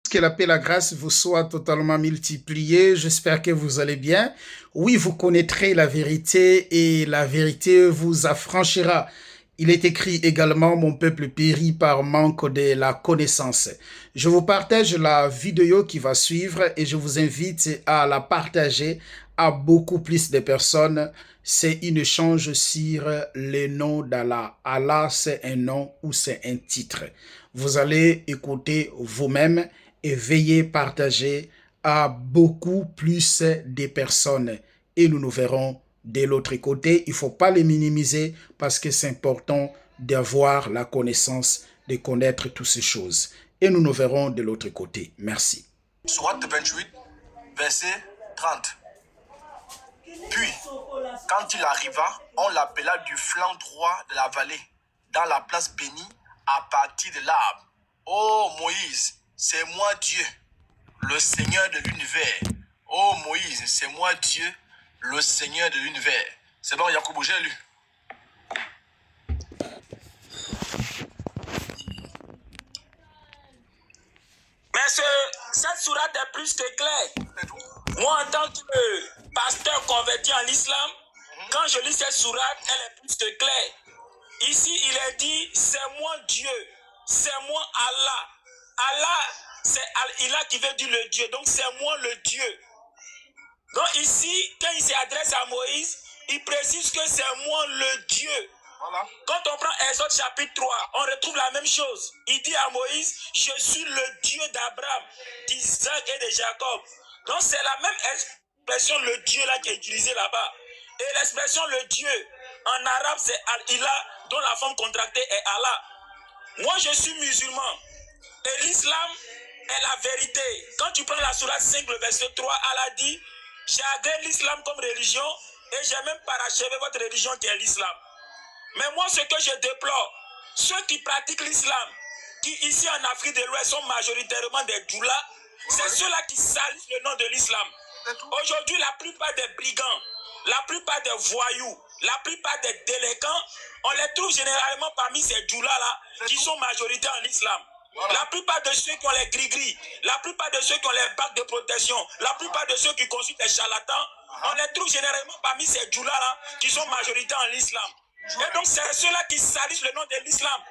Que la paix et la grâce vous soient totalement multipliées. J'espère que vous allez bien. Oui, vous connaîtrez la vérité et la vérité vous affranchira. Il est écrit également, mon peuple périt par manque de la connaissance. Je vous partage la vidéo qui va suivre et je vous invite à la partager à beaucoup plus de personnes. C'est une échange sur le nom d'Allah. Allah, c'est un nom ou c'est un titre. Vous allez écouter vous-même et veillez partager à beaucoup plus de personnes. Et nous nous verrons de l'autre côté. Il ne faut pas les minimiser parce que c'est important d'avoir la connaissance, de connaître toutes ces choses. Et nous nous verrons de l'autre côté. Merci. Sourate 28, verset 30. Puis, quand il arriva, on l'appela du flanc droit de la vallée, dans la place bénie, à partir de l'arbre. Ô Moïse, c'est moi Dieu, le Seigneur de l'univers. Ô Moïse, c'est moi Dieu, le Seigneur de l'univers. C'est bon, Yacoub, j'ai lu. Mais cette sourate est plus que claire. Moi, en tant que pasteur converti en islam, quand je lis cette sourate, elle est plus que claire. Ici, il est dit, c'est moi Dieu, c'est moi Allah. Allah, c'est Allah qui veut dire le Dieu, donc c'est moi le Dieu. Donc ici, quand il s'adresse à Moïse, il précise que c'est moi le Dieu. Voilà. Quand on prend Exode chapitre 3, on retrouve la même chose. Il dit à Moïse, je suis le Dieu d'Abraham, d'Isaac et de Jacob. Donc c'est la même expression, le Dieu là qui est utilisé là-bas. Et l'expression le Dieu, en arabe c'est Al-Ilah, dont la forme contractée est Allah. Moi je suis musulman. Et l'islam est la vérité. Quand tu prends la sourate 5, le verset 3, Allah dit, j'ai agréé l'islam comme religion et j'ai même parachevé votre religion qui est l'islam. Mais moi, ce que je déplore, ceux qui pratiquent l'islam, qui ici en Afrique de l'Ouest sont majoritairement des doulas, c'est ceux-là qui salissent le nom de l'islam. Aujourd'hui, la plupart des brigands, la plupart des voyous, la plupart des délinquants, on les trouve généralement parmi ces doulas-là qui sont majoritaires en islam. Voilà. La plupart de ceux qui ont les gris-gris, la plupart de ceux qui ont les bacs de protection, la plupart de ceux qui consultent les charlatans, on les trouve généralement parmi ces doulas-là qui sont majoritaires en islam. Et donc c'est ceux-là qui salissent le nom de l'islam.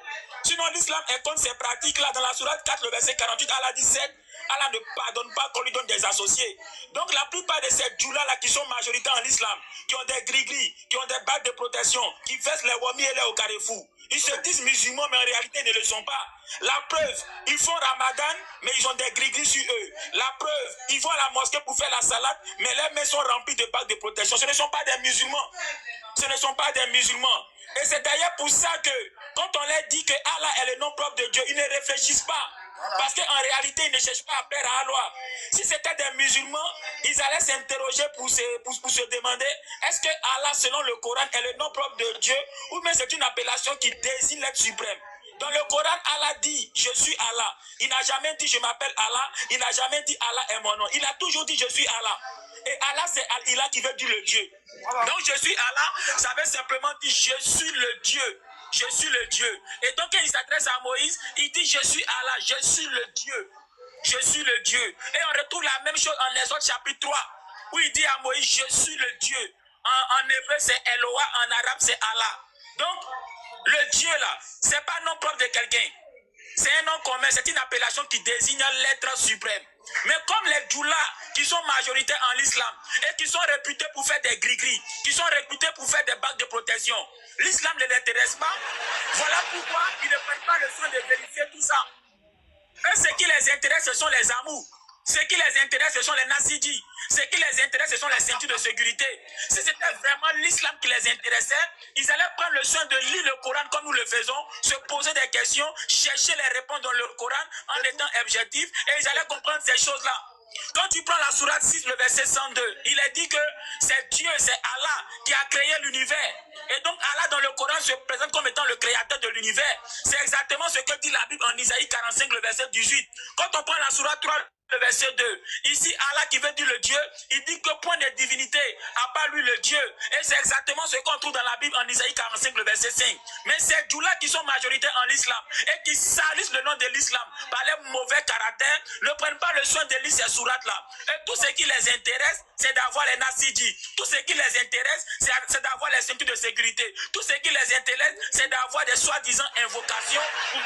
Sinon l'islam est contre ces pratiques-là. Dans la sourate 4, le verset 48, Allah dit 7, Allah ne pardonne pas qu'on lui donne des associés. Donc la plupart de ces djoulas-là qui sont majoritaires en islam, qui ont des gris-gris, qui ont des bagues de protection, qui versent les wamis et les au carrefour, ils se disent musulmans mais en réalité ils ne le sont pas. La preuve, ils font ramadan mais ils ont des gris-gris sur eux. La preuve, ils vont à la mosquée pour faire la salade mais leurs mains sont remplies de bagues de protection. Ce ne sont pas des musulmans. Ce ne sont pas des musulmans. Et c'est d'ailleurs pour ça que quand on leur dit que Allah est le nom propre de Dieu, ils ne réfléchissent pas. Parce qu'en réalité, ils ne cherchent pas à faire à Allah. Si c'était des musulmans, ils allaient s'interroger pour se demander est-ce que Allah, selon le Coran, est le nom propre de Dieu ou bien c'est une appellation qui désigne l'être suprême. Dans le Coran, Allah dit je suis Allah. Il n'a jamais dit je m'appelle Allah. Il n'a jamais dit Allah est mon nom. Il a toujours dit je suis Allah. Et Allah, c'est Allah qui veut dire le Dieu. Voilà. Donc je suis Allah, ça veut simplement dire je suis le Dieu. Je suis le Dieu. Et donc quand il s'adresse à Moïse, il dit je suis Allah, je suis le Dieu. Je suis le Dieu. Et on retrouve la même chose en Exode chapitre 3, où il dit à Moïse je suis le Dieu. En hébreu c'est Eloah, en arabe c'est Allah. Donc le Dieu là, c'est pas nom propre de quelqu'un. C'est un nom commun, c'est une appellation qui désigne l'être suprême. Mais comme les djoulas qui sont majoritaires en l'islam et qui sont réputés pour faire des gris-gris, qui sont réputés pour faire des bagues de protection, l'islam ne l'intéresse pas. Voilà pourquoi ils ne prennent pas le soin de vérifier tout ça. Et ce qui les intéresse, ce sont les amours. Ce qui les intéresse, ce sont les nassidis. Ce qui les intéresse, ce sont les ceintures de sécurité. Si c'était vraiment l'islam qui les intéressait, ils allaient prendre le soin de lire le Coran comme nous le faisons, se poser des questions, chercher les réponses dans le Coran en étant objectifs, et ils allaient comprendre ces choses-là. Quand tu prends la sourate 6, le verset 102, il est dit que c'est Dieu, c'est Allah qui a créé l'univers. Et donc Allah dans le Coran se présente comme étant le créateur de l'univers. C'est exactement ce que dit la Bible en Isaïe 45, le verset 18. Quand on prend la sourate 3, le verset 2. Ici, Allah qui veut dire le Dieu, il dit que point de divinité, à part lui le Dieu. Et c'est exactement ce qu'on trouve dans la Bible en Isaïe 45, le verset 5. Mais ces Djoulas qui sont majoritaires en l'islam et qui salissent le nom de l'islam par les mauvais caractères, ne prennent pas le soin de lire ces sourates-là. Et tout ce qui les intéresse, c'est d'avoir les nassidis. Tout ce qui les intéresse, c'est d'avoir les ceintures de sécurité. Tout ce qui les intéresse, c'est d'avoir des soi-disant invocations pour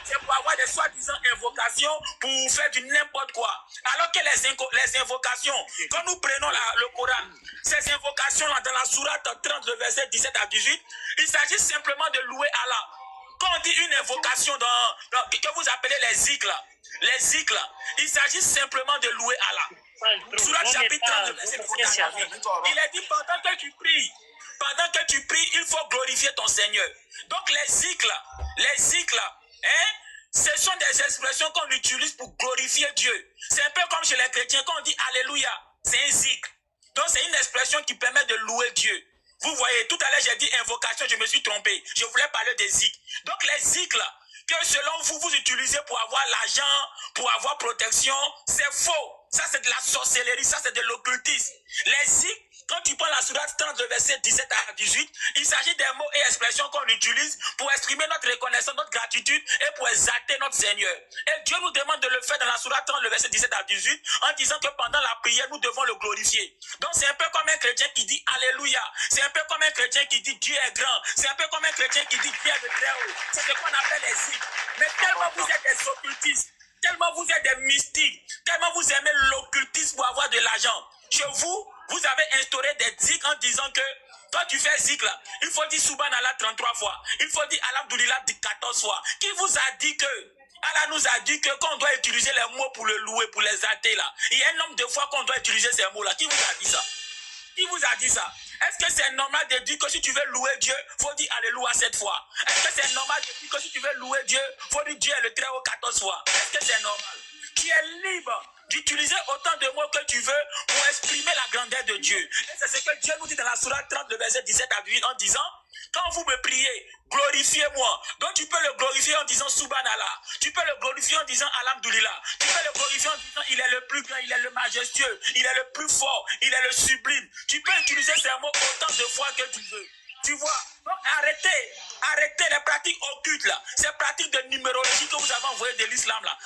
c'est pour avoir des soi-disant invocations pour faire du n'importe quoi. Alors que les invocations, quand nous prenons le Coran, ces invocations-là dans la sourate 30, le verset 17 à 18, il s'agit simplement de louer Allah. Quand on dit une invocation que vous appelez les zikrs, il s'agit simplement de louer Allah. Sourate chapitre 30, verset 17 à 18, il est dit pendant que tu pries, il faut glorifier ton Seigneur. Donc les zikrs, ce sont des expressions qu'on utilise pour glorifier Dieu. C'est un peu comme chez les chrétiens, quand on dit Alléluia, c'est un zikr. Donc c'est une expression qui permet de louer Dieu. Vous voyez, tout à l'heure j'ai dit invocation, je me suis trompé. Je voulais parler des zikrs. Donc les zikrs que selon vous, vous utilisez pour avoir l'argent, pour avoir protection, c'est faux. Ça c'est de la sorcellerie, ça c'est de l'occultisme. Les zikrs, quand tu prends la sourate 30, verset 17 à 18, il s'agit des mots et expressions qu'on utilise pour exprimer notre reconnaissance, notre gratitude et pour exalter notre Seigneur. Et Dieu nous demande de le faire dans la sourate 30, le verset 17 à 18, en disant que pendant la prière, nous devons le glorifier. Donc c'est un peu comme un chrétien qui dit Alléluia. C'est un peu comme un chrétien qui dit Dieu est grand. C'est un peu comme un chrétien qui dit Dieu est le très haut. C'est ce qu'on appelle les zikrs. Mais tellement vous êtes des occultistes, tellement vous êtes des mystiques, tellement vous aimez l'occultisme pour avoir de l'argent. Chez vous, vous avez instauré des zikrs en disant que quand tu fais zikr là, il faut dire Subhanallah 33 fois. Il faut dire Alhamdulillah 14 fois. Qui vous a dit que Allah nous a dit que qu'on doit utiliser les mots pour le louer, pour les athées là. Il y a un nombre de fois qu'on doit utiliser ces mots là. Qui vous a dit ça? Qui vous a dit ça? Est-ce que c'est normal de dire que si tu veux louer Dieu, il faut dire Alléluia 7 fois? Est-ce que c'est normal de dire que si tu veux louer Dieu, il faut dire Dieu est le très haut 14 fois? Est-ce que c'est normal? Tu es libre d'utiliser autant de mots que tu veux pour exprimer la grandeur de Dieu. Et c'est ce que Dieu nous dit dans la sourate 30, le verset 17 à 18, en disant, quand vous me priez, glorifiez-moi. Donc tu peux le glorifier en disant Subhanallah. Tu peux le glorifier en disant Alhamdulillah. Tu peux le glorifier en disant il est le plus grand, il est le majestueux, il est le plus fort, il est le sublime. Tu peux utiliser ces mots autant de fois que tu veux. Tu vois, donc arrêtez les pratiques occultes là, ces pratiques de numérologie que vous avez envoyées de l'islam là.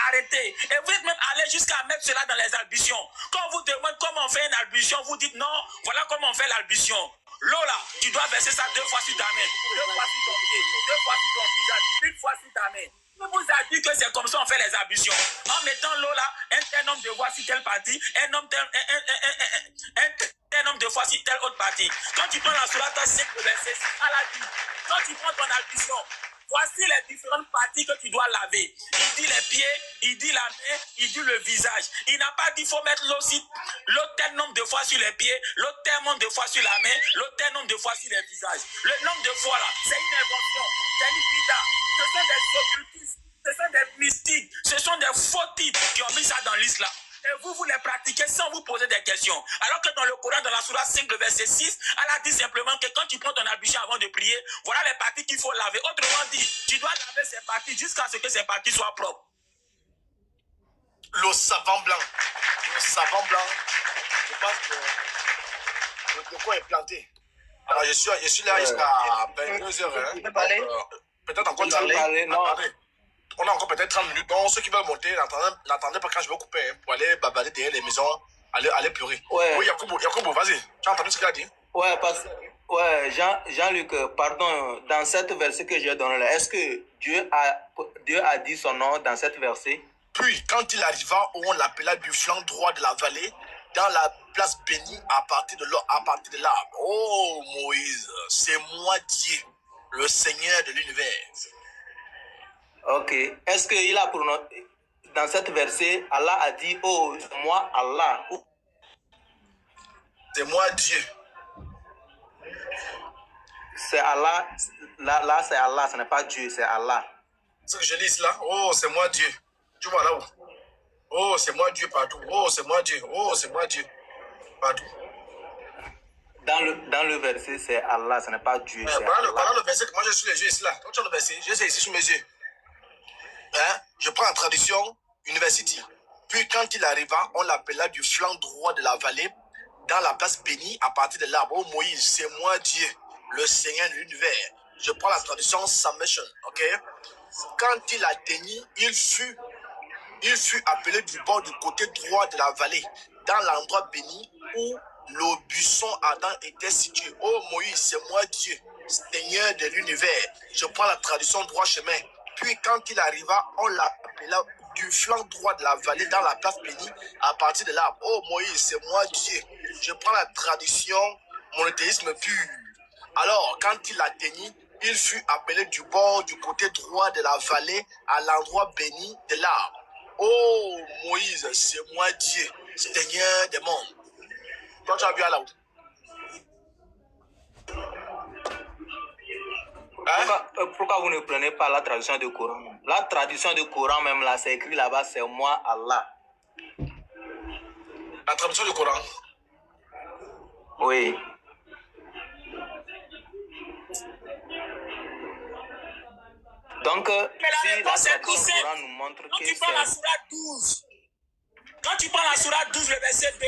Arrêtez. Et vous êtes même allé jusqu'à mettre cela dans les albitions. Quand on vous demande comment on fait une albition, vous dites non, voilà comment on fait l'albition. L'eau là, tu dois verser ça 2 fois sur ta main, 2 fois sur ton pied, 2 fois sur ton visage, 1 fois sur ta main. On vous a dit que c'est comme ça on fait les ablutions. En mettant l'eau là, un homme de voix sur telle partie, un homme de fois sur telle autre partie. Quand tu prends la sourate 5, le verset, Allah dit, quand tu prends ton ablution, voici les différentes parties que tu dois laver. Il dit les pieds, il dit la main, il dit le visage. Il n'a pas dit qu'il faut mettre l'autre tel nombre de fois sur les pieds, l'autre tel nombre de fois sur la main, l'autre tel nombre de fois sur les visages. Le nombre de fois là, c'est une invention, c'est une bida. Ce sont des occultistes, ce sont des mystiques, ce sont des faux types qui ont mis ça dans l'islam. Et vous les pratiquez sans vous poser des questions. Alors que dans le Coran, dans la sourate 5, le verset 6, Allah dit simplement que quand tu prends ton ablution avant de prier, voilà les parties qu'il faut laver. Autrement dit, tu dois laver ces parties jusqu'à ce que ces parties soient propres. Le savant blanc, je pense que le coco est planté. Alors je suis là jusqu'à 22h. Hein. Peut-être encore 30 minutes. Attendez. On a encore peut-être 30 minutes. Donc ceux qui veulent monter, n'attendez pas quand je vais couper hein, pour aller babader derrière les maisons, aller pleurer. Ouais. Oui, Yacobo, vas-y. Tu as entendu ce qu'il a dit? Ouais, Jean-Luc, pardon, dans cette verset que j'ai donné là, est-ce que Dieu a dit son nom dans cette verset? Puis, quand il arriva où on l'appela du flanc droit de la vallée, dans la place bénie à partir de là. Oh Moïse, c'est moi Dieu, le Seigneur de l'univers. Ok. Est-ce qu'il a prononcé dans cette verset, Allah a dit, oh, moi Allah. C'est moi Dieu. C'est Allah. Là, c'est Allah, ce n'est pas Dieu, c'est Allah. Ce que je lis là, oh, c'est moi Dieu. Tu vois là où? Oh, c'est moi Dieu partout. Oh, c'est moi Dieu. Oh, c'est moi Dieu partout. Dans le verset, c'est Allah, ce n'est pas Dieu. Pendant le verset, moi je suis les yeux ici là. Donc tu as le verset, je sais ici sous mes yeux. Hein? Je prends la traduction University. Puis quand il arriva, on l'appela du flanc droit de la vallée, dans la place bénie, à partir de là. Oh Moïse, c'est moi Dieu, le Seigneur de l'univers. Je prends la traduction Submission, ok? Quand il atteignit, il fut appelé du bord du côté droit de la vallée, dans l'endroit béni où le buisson ardent était situé. Oh Moïse, c'est moi Dieu, Seigneur de l'univers. Je prends la traduction droit chemin. Puis quand il arriva, on l'appela du flanc droit de la vallée dans la place bénie à partir de là. Oh Moïse, c'est moi Dieu. Je prends la traduction monothéisme pur. Alors, quand il atteignit, il fut appelé du bord du côté droit de la vallée à l'endroit béni de l'arbre. Oh Moïse, c'est moi Dieu, Seigneur des mondes. Toi, tu as vu à la route. Pourquoi vous ne prenez pas la traduction du Coran? La traduction du Coran même là, c'est écrit là-bas, c'est moi Allah. La traduction du Coran? Oui. Donc, si la traduction du Coran nous montre que c'est... Quand tu prends la sourate 12, quand tu prends la sourate 12, le verset 2,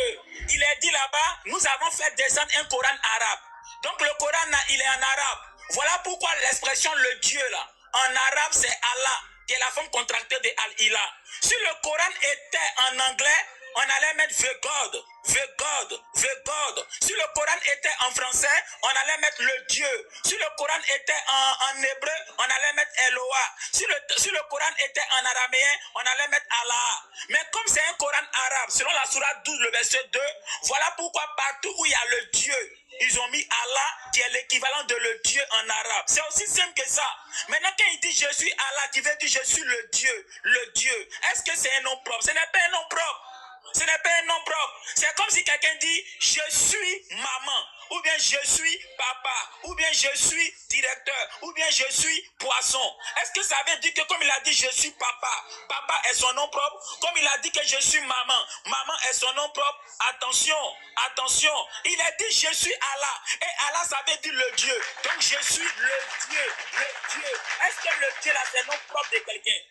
il est dit là-bas, nous avons fait descendre un Coran arabe. Donc le Coran, il est en arabe. Voilà pourquoi l'expression le Dieu là, en arabe c'est Allah, qui est la forme contractée de Al-Ilah. Si le Coran était en anglais, on allait mettre the God, the God, the God. Si le Coran était en français, on allait mettre le Dieu. Si le Coran était en hébreu, on allait mettre Eloah. Si le Coran était en araméen, on allait mettre Allah. Mais comme c'est un Coran arabe, selon la sourate 12, le verset 2, voilà pourquoi partout où il y a le Dieu, ils ont mis Allah, qui est l'équivalent de le Dieu en arabe. C'est aussi simple que ça. Maintenant, quand il dit je suis Allah, qui veut dire je suis le Dieu, est-ce que c'est un nom propre? Ce n'est pas un nom propre. Ce n'est pas un nom propre. C'est comme si quelqu'un dit je suis maman, ou bien je suis papa, ou bien je suis directeur, ou bien je suis poisson. Est-ce que ça veut dire que comme il a dit je suis papa, papa est son nom propre? Comme il a dit que je suis maman, maman est son nom propre? Attention, attention. Il a dit je suis Allah. Et Allah ça veut dire le Dieu. Donc je suis le Dieu, le Dieu. Est-ce que le Dieu là c'est le nom propre de quelqu'un?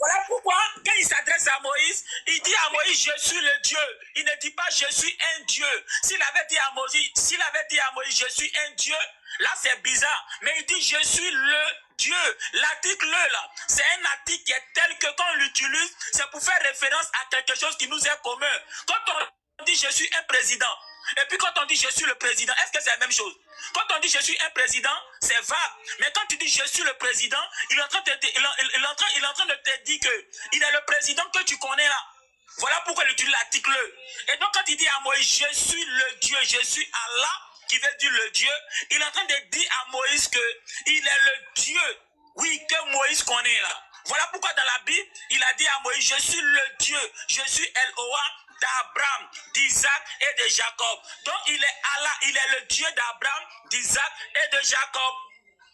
Voilà pourquoi, quand il s'adresse à Moïse, il dit à Moïse, je suis le Dieu. Il ne dit pas, je suis un Dieu. S'il avait dit à Moïse, je suis un Dieu, là c'est bizarre. Mais il dit, je suis le Dieu. L'article là, c'est un article qui est tel que quand on l'utilise, c'est pour faire référence à quelque chose qui nous est commun. Quand on dit, je suis un président, et puis quand on dit, je suis le président, est-ce que c'est la même chose? Quand on dit je suis un président, c'est vague. Mais quand tu dis je suis le président, il est en train de te dire que il est le président que tu connais là. Voilà pourquoi il utilise l'article. Et donc quand il dit à Moïse, je suis le Dieu, je suis Allah, qui veut dire le Dieu, il est en train de dire à Moïse que il est le Dieu, oui, que Moïse connaît là. Voilà pourquoi dans la Bible, il a dit à Moïse, je suis le Dieu, je suis Eloah d'Abraham, d'Isaac et de Jacob. Donc il est Allah, il est le Dieu d'Abraham, d'Isaac et de Jacob.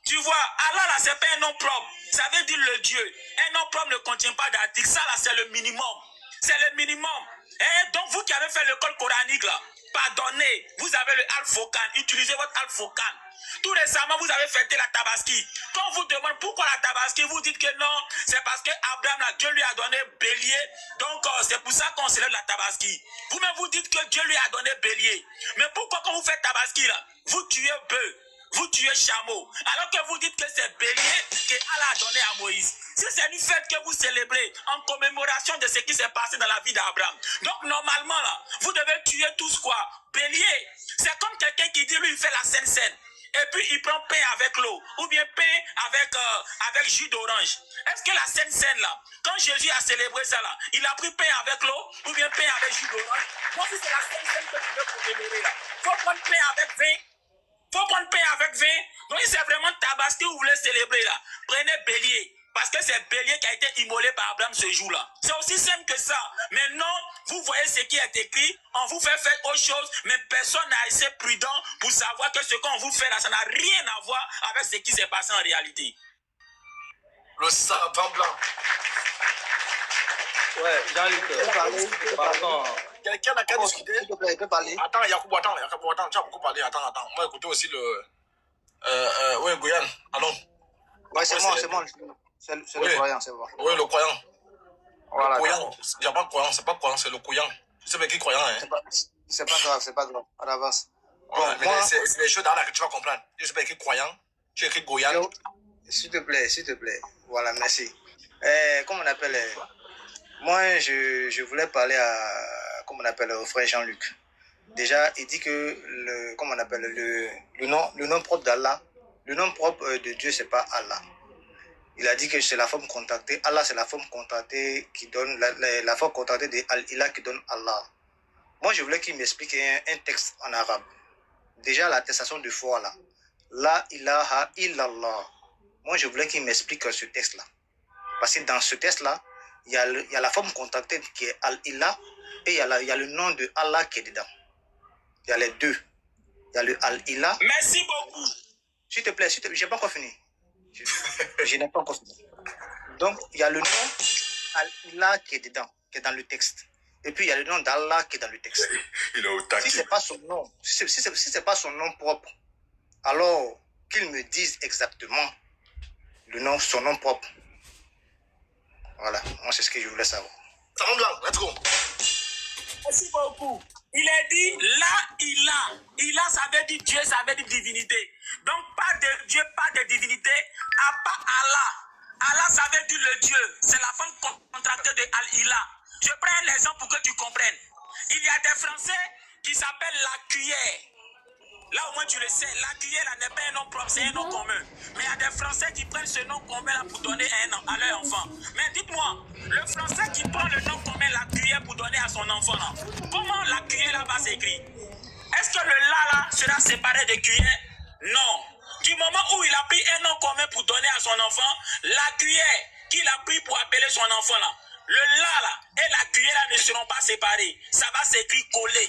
Tu vois, Allah là, c'est pas un nom propre. Ça veut dire le Dieu. Un nom propre ne contient pas d'article. Ça là, c'est le minimum. C'est le minimum. Et donc vous qui avez fait l'école coranique là, pardonnez, vous avez le Al-Fokan, utilisez votre Al-Fokan. Tout récemment, vous avez fêté la Tabaski. Quand on vous demande pourquoi la Tabaski, vous dites que non, c'est parce que Abraham, là, Dieu lui a donné bélier. Donc, c'est pour ça qu'on célèbre la Tabaski. Vous-même, vous dites que Dieu lui a donné bélier. Mais pourquoi quand vous faites Tabaski, là, vous tuez bœuf, vous tuez chameau, alors que vous dites que c'est bélier que Allah a donné à Moïse? Si c'est une fête que vous célébrez en commémoration de ce qui s'est passé dans la vie d'Abraham. Donc, normalement, là, vous devez tuer tous quoi? Bélier. C'est comme quelqu'un qui dit, lui, il fait la Sainte Seine. Et puis il prend pain avec l'eau, ou bien pain avec jus d'orange. Est-ce que la Sainte Seine là, quand Jésus a célébré ça là, il a pris pain avec l'eau, ou bien pain avec jus d'orange? Donc si c'est la Sainte Seine que tu veux commémorer là, il faut prendre pain avec vin. Faut prendre pain avec vin. Donc si c'est vraiment Tabaski que vous voulez célébrer là, prenez bélier. Parce que c'est bélier qui a été immolé par Abraham ce jour-là. C'est aussi simple que ça. Maintenant, vous voyez ce qui est écrit, on vous fait faire autre chose, mais personne n'a assez prudent pour savoir que ce qu'on vous fait là, ça n'a rien à voir avec ce qui s'est passé en réalité. Le savant blanc. Ouais, Jean-Luc, pardon. Quelqu'un n'a qu'à discuter. S'il te plaît, il peut parler. Attends, Yacoub, attends, tu as beaucoup parlé, attends. On va écouter aussi le... oui, Guyane, allons. Ouais, c'est moi. C'est le croyant, c'est bon. Oui, le croyant. Voilà. Le Koyan. Il n'y a pas Koyan, c'est pas Koyan, c'est le Koyan. Tu sais pas qui Koyan, hein? C'est pas grave, c'est pas grave. On avance. Bon, mais moi, c'est les choses dans là que tu vas comprendre. Je sais pas écrit Koyan, tu écris Goyan. S'il te plaît, s'il te plaît. Voilà, merci. Comment on appelle moi, je voulais parler à, comment on appelle, au frère Jean-Luc. Déjà, il dit que comment on appelle, le nom propre d'Allah, le nom propre de Dieu, c'est pas Allah. Il a dit que c'est la forme contractée. Allah, c'est la forme contractée qui donne, la forme contractée de Al-Ilah qui donne Allah. Moi, je voulais qu'il m'explique un texte en arabe. Déjà, l'attestation de foi, là. La ilaha illallah. Moi, je voulais qu'il m'explique ce texte-là. Parce que dans ce texte-là, il y a la forme contractée qui est Al-Ilah et il y a le nom de Allah qui est dedans. Il y a les deux. Il y a le Al-Ilah. Merci beaucoup. S'il te plaît, je n'ai pas encore fini. Je n'ai pas encore fini. Donc, il y a le nom Al-Ilah qui est dedans, qui est dans le texte. Et puis, il y a le nom d'Allah qui est dans le texte. Il est au taquet. Si ce n'est pas son nom, si c'est pas son nom propre, alors qu'il me dise exactement son nom propre. Voilà, moi c'est ce que je voulais savoir. Ça va blanc, let's go. Merci beaucoup. Il a dit là, il a, ça veut dire Dieu, ça veut dire divinité. Donc, pas de Dieu, pas de divinité, à part Allah. Allah, ça veut dire le Dieu. C'est la forme contractée de Al-Ilah. Je prends un exemple pour que tu comprennes. Il y a des Français qui s'appellent la cuillère. Là, au moins, tu le sais, la cuillère là n'est pas un nom propre, c'est un nom commun. Mais il y a des Français qui prennent ce nom commun là pour donner un nom à leur enfant. Mais dites-moi, le Français qui prend le nom commun, la cuillère, pour donner à son enfant là, comment la cuillère là va s'écrire? Est-ce que le là sera séparé de cuillère? Non. Du moment où il a pris un nom commun pour donner à son enfant, la cuillère qu'il a pris pour appeler son enfant là, le là et la cuillère là ne seront pas séparés. Ça va s'écrire collé.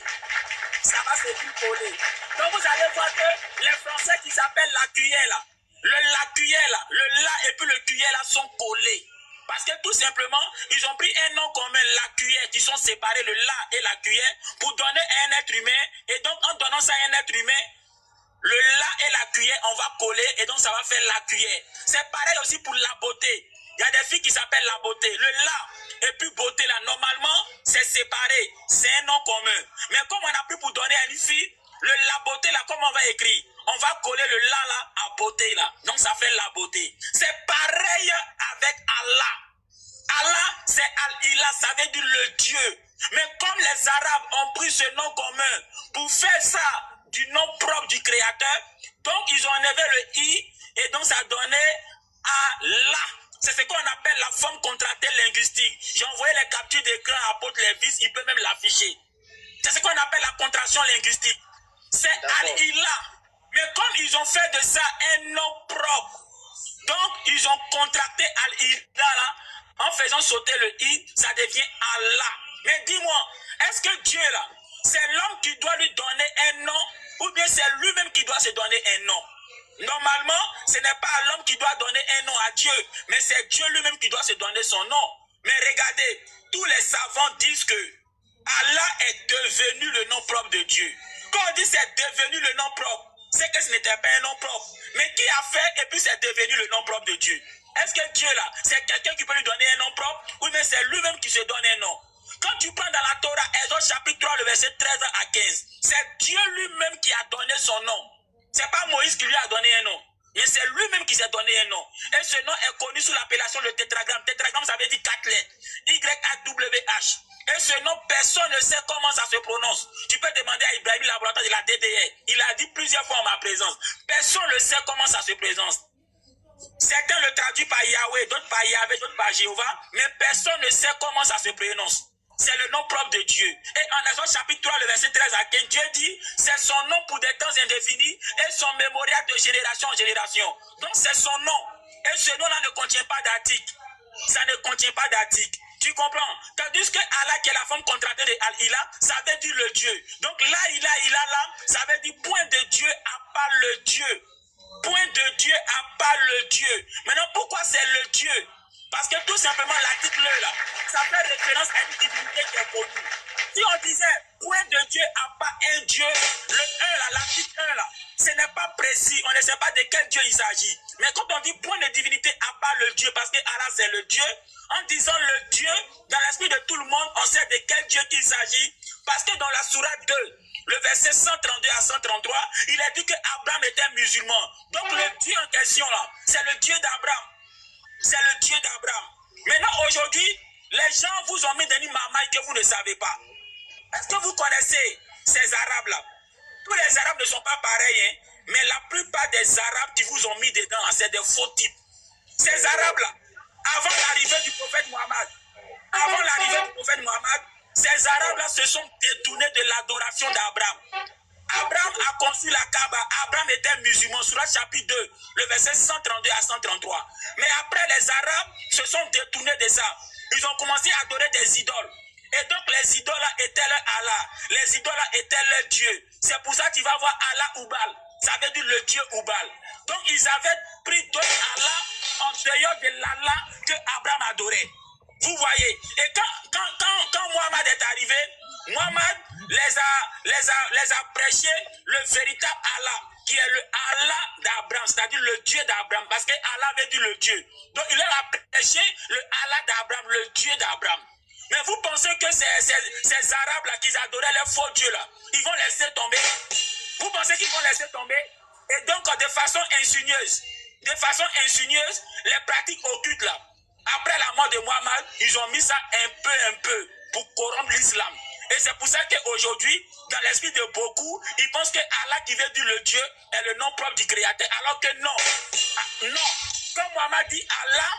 Ça va s'écrire collé. Donc vous allez voir que les Français qui s'appellent la cuillère là, la cuillère là, le là et puis le cuillère là sont collés. Parce que tout simplement, ils ont pris un nom commun, la cuillère, qui sont séparés, le là et la cuillère, pour donner à un être humain. Et donc en donnant ça à un être humain, le là et la cuillère, on va coller et donc ça va faire la cuillère. C'est pareil aussi pour la beauté. Il y a des filles qui s'appellent la beauté. Le là et puis beauté là, normalement, c'est séparé. C'est un nom commun. Mais comme on a pris pour donner à une fille, le la beauté là, comment on va écrire? On va coller le là à beauté là. Donc ça fait la beauté. C'est pareil avec Allah. Allah, c'est Al-Ilah, ça veut dire le Dieu. Mais comme les Arabes ont pris ce nom commun pour faire ça du nom propre du Créateur, donc ils ont enlevé le I et donc ça donnait Allah. C'est ce qu'on appelle la forme contractée linguistique. J'ai envoyé les captures d'écran à Apôtre Lévis, il peut même l'afficher. C'est ce qu'on appelle la contraction linguistique. C'est Al-Ilah. Mais comme ils ont fait de ça un nom propre, donc ils ont contracté Al-Ilah en faisant sauter le I, ça devient Allah. Mais dis-moi, est-ce que Dieu là, c'est l'homme qui doit lui donner un nom ou bien c'est lui-même qui doit se donner un nom? Normalement, ce n'est pas l'homme qui doit donner un nom à Dieu, mais c'est Dieu lui-même qui doit se donner son nom. Mais regardez, tous les savants disent que Allah est devenu le nom propre de Dieu. Quand on dit c'est devenu le nom propre, c'est que ce n'était pas un nom propre. Mais qui a fait et puis c'est devenu le nom propre de Dieu? Est-ce que Dieu là, c'est quelqu'un qui peut lui donner un nom propre ou bien c'est lui-même qui se donne un nom? Quand tu prends dans la Torah, Exode chapitre 3, le verset 13 à 15, c'est Dieu lui-même qui a donné son nom. C'est pas Moïse qui lui a donné un nom. Mais c'est lui-même qui s'est donné un nom. Et ce nom est connu sous l'appellation de tétragramme. Tétragramme, ça veut dire 4 lettres. Y-A-W-H. Et ce nom, personne ne sait comment ça se prononce. Tu peux demander à Ibrahim, le laboratoire de la DDR. Il a dit plusieurs fois en ma présence. Personne ne sait comment ça se présente. Certains le traduisent par Yahweh, d'autres par Yahvé, d'autres par Jéhovah. Mais personne ne sait comment ça se prononce. C'est le nom propre de Dieu. Et en Exode chapitre 3, le verset 13 à 15, Dieu dit, c'est son nom pour des temps indéfinis et son mémorial de génération en génération. Donc c'est son nom. Et ce nom-là ne contient pas d'article. Ça ne contient pas d'article. Tu comprends? Tandis que Allah, qui est la forme contractée de Al-Ilah, ça veut dire le Dieu. Donc là, là, ça veut dire point de Dieu à part le Dieu. Point de Dieu à part le Dieu. Maintenant, pourquoi c'est le Dieu? Parce que tout simplement, l'article là, ça fait référence à une divinité qui est connue. Si on disait point de Dieu à part un Dieu, le 1 là, l'article 1 là, ce n'est pas précis, on ne sait pas de quel Dieu il s'agit. Mais quand on dit point de divinité à part le Dieu, parce que Allah c'est le Dieu, en disant le Dieu, dans l'esprit de tout le monde, on sait de quel Dieu il s'agit. Parce que dans la sourate 2, le verset 132 à 133, il a dit que Abraham était musulman. Donc le Dieu en question là, c'est le Dieu d'Abraham. C'est le Dieu d'Abraham. Maintenant aujourd'hui, les gens vous ont mis dans une marmaille que vous ne savez pas. Est-ce que vous connaissez ces Arabes-là? Tous les Arabes ne sont pas pareils, hein, mais la plupart des Arabes qui vous ont mis dedans, c'est des faux types. Ces Arabes-là, avant l'arrivée du prophète Mohammed, ces Arabes-là se sont détournés de l'adoration d'Abraham. Abraham a conçu la Kaaba. Abraham était musulman. Sourate chapitre 2, le verset 132 à 133. Mais après, les Arabes se sont détournés de ça. Ils ont commencé à adorer des idoles. Et donc, les idoles étaient leur Allah. Les idoles étaient leur Dieu. C'est pour ça qu'il va voir Allah Oubal. Ça veut dire le Dieu Oubal. Donc, ils avaient pris d'autres Allah en dehors de l'Allah que Abraham adorait. Vous voyez. Et quand Mohammed est arrivé, Mohammed les a prêché le véritable Allah, qui est le Allah d'Abraham, c'est-à-dire le Dieu d'Abraham, parce que Allah veut dire le Dieu. Donc il leur a prêché le Allah d'Abraham, le Dieu d'Abraham. Mais vous pensez que ces Arabes-là, qui adoraient les faux dieux là, ils vont laisser tomber? Vous pensez qu'ils vont laisser tomber? Et donc de façon insinueuse, les pratiques occultes là, après la mort de Mohammed, ils ont mis ça un peu pour corrompre l'islam. Et c'est pour ça qu'aujourd'hui, dans l'esprit de beaucoup, ils pensent que Allah qui veut dire le Dieu est le nom propre du Créateur. Alors que non. Non. Quand Mohammed dit Allah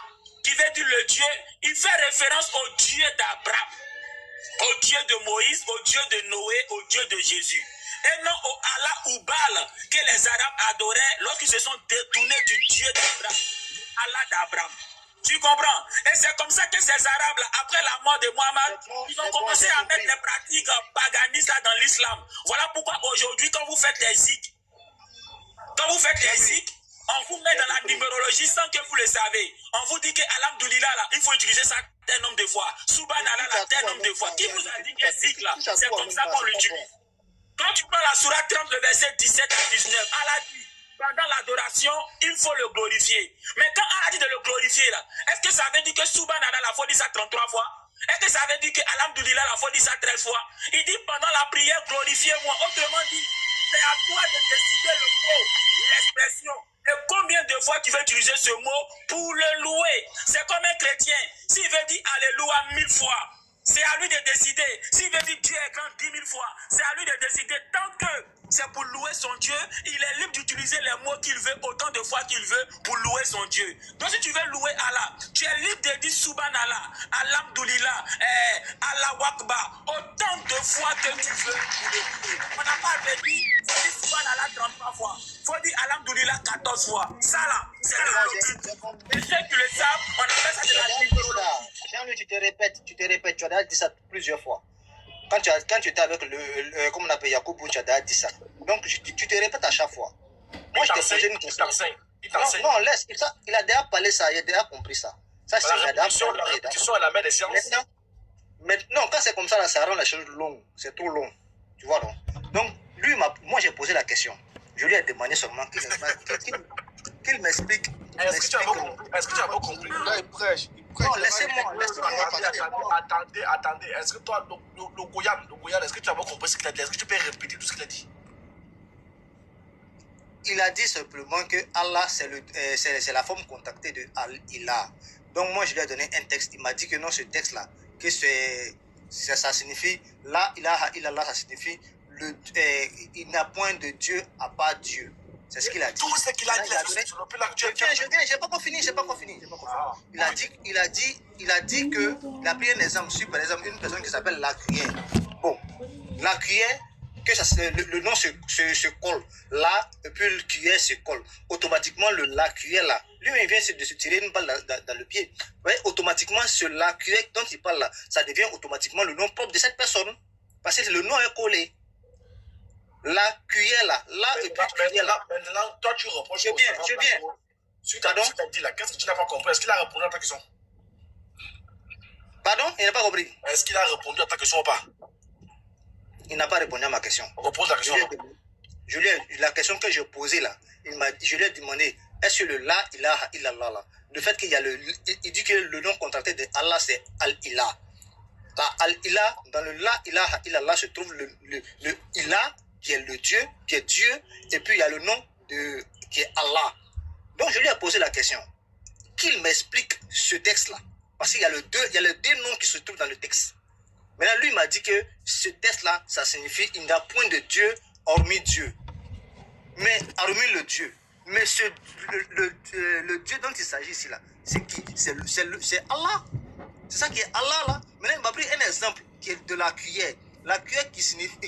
qui veut dire le Dieu, il fait référence au Dieu d'Abraham, au Dieu de Moïse, au Dieu de Noé, au Dieu de Jésus. Et non au Allah Oubal que les Arabes adoraient lorsqu'ils se sont détournés du Dieu d'Abraham, Allah d'Abraham. Tu comprends? Et c'est comme ça que ces Arabes, là, après la mort de Mohammed, ils ont commencé à mettre les pratiques paganistes dans l'islam. Voilà pourquoi aujourd'hui, quand vous faites les zik, on vous met dans la numérologie sans que vous le savez. On vous dit que Alhamdoulilah, là, il faut utiliser ça tel nombre de fois. Subhanallah, là, tel nombre de fois. Qui vous a dit que zik, là, c'est comme ça qu'on l'utilise? Quand tu prends la sourate 30, le verset 17 à 19, Allah dit, pendant l'adoration, il faut le glorifier. Mais quand Allah dit de le glorifier, là, est-ce que ça veut dire que Subhanallah, la faut dire ça 33 fois? Est-ce que ça veut dire que Alhamdoulilah, la faut dire ça 13 fois? Il dit pendant la prière, glorifiez-moi. Autrement dit, c'est à toi de décider le mot, l'expression. Et combien de fois tu veux utiliser ce mot pour le louer? C'est comme un chrétien. S'il veut dire Alléluia 1000 fois, c'est à lui de décider. S'il veut dire Dieu est grand 10 000 fois, c'est à lui de décider. Tant que c'est pour louer son Dieu, il est libre d'utiliser les mots qu'il veut autant de fois qu'il veut pour louer son Dieu. Donc si tu veux louer Allah, tu es libre de dire Subhanallah, Alhamdoulilah, Allah Akbar, autant de fois que tu veux pour le louer. On n'a pas dit, il faut dire Subhanallah 33 fois. Il faut dire Alhamdoulilah 14 fois. Ça là, c'est le logique. Et ceux qui le savent, on appelle ça de la numérologie. Jean-Louis, tu te répètes, tu as déjà dit ça plusieurs fois. Quand tu étais avec comme on appelle Yacoub, tu as déjà dit ça. Donc tu te répètes à chaque fois. Moi, je t'ai posé une question. Non, laisse. Il a déjà parlé ça, il a déjà compris ça. Ça, c'est la répétition est la mère des sciences. Maintenant, quand c'est comme ça, là, ça rend la chose longue. C'est trop long. Tu vois, non? Donc, lui, moi, j'ai posé la question. Je lui ai demandé seulement qu'il m'explique. Est-ce que tu as pas compris? Là, il prêche. Non, laissez-moi. Attendez. Est-ce que toi, le Goyan, est-ce que tu as pas compris ce qu'il a dit? Est-ce que tu peux répéter tout ce qu'il a dit? Il a dit simplement que Allah, c'est la forme contactée de Al-Ilah. Donc, moi, je lui ai donné un texte. Il m'a dit que non, ce texte-là, que ça signifie, la ilaha illallah, ça signifie, il n'a point de Dieu à part Dieu. C'est ce qu'il a dit. Tout ce qu'il a dit, je viens, j'ai pas encore fini. Il a dit que, il a pris un exemple sur, par exemple, une personne qui s'appelle la cuillère. Bon, la cuillère, que le nom se colle. Là, et puis le cuillère se colle. Automatiquement, la cuillère là, lui, il vient de se tirer une balle dans le pied. Vous voyez, automatiquement, la cuillère dont il parle là, ça devient automatiquement le nom propre de cette personne. Parce que le nom est collé. La cuillère là, et puis cuillère là. Maintenant, toi, tu reproches. Je viens. Suite à ce que tu as dit là, qu'est-ce que tu n'as pas compris? Est-ce qu'il a répondu à ta question? Pardon? Il n'a pas compris. Est-ce qu'il a répondu à ta question ou pas? Il n'a pas répondu à ma question. Repose la question. La question que je posais là, je lui ai demandé, est-ce que le la ilaha illallah là, le fait qu'il y a il dit que le nom contracté de Allah c'est Al-Ilah. La Al-Ilah, dans le la ilaha illallah se trouve le Ilah qui est le Dieu, qui est Dieu, et puis il y a le nom qui est Allah. Donc je lui ai posé la question, qu'il m'explique ce texte là, parce qu'il y a les deux noms qui se trouvent dans le texte. Maintenant lui m'a dit que ce texte là, ça signifie il n'y a point de Dieu hormis Dieu. Mais hormis le Dieu. Mais le Dieu dont il s'agit ici là, c'est qui? C'est Allah. C'est ça qui est Allah là. Maintenant il m'a pris un exemple qui est de la cuillère. La cuillère qui signifie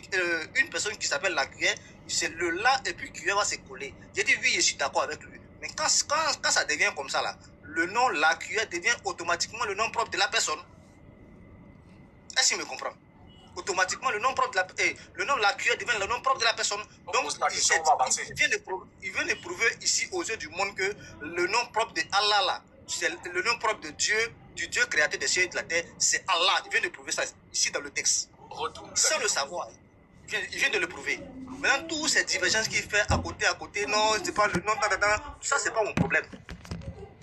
une personne qui s'appelle la cuillère, c'est le là et puis cuillère va se coller. J'ai dit oui, je suis d'accord avec lui. Mais quand ça devient comme ça là, le nom la cuillère devient automatiquement le nom propre de la personne. Est-ce qu'il me comprend? Automatiquement, le nom propre de la cuillère devient le nom propre de la personne. Donc, il vient de prouver ici aux yeux du monde que le nom propre de Allah là, c'est le nom propre de Dieu, du Dieu créateur des cieux et de la terre, c'est Allah. Il vient de prouver ça ici dans le texte. Sans le savoir, il vient de le prouver. Maintenant, toutes ces divergences qu'il fait à côté, non, c'est pas le nom, ça c'est pas mon problème.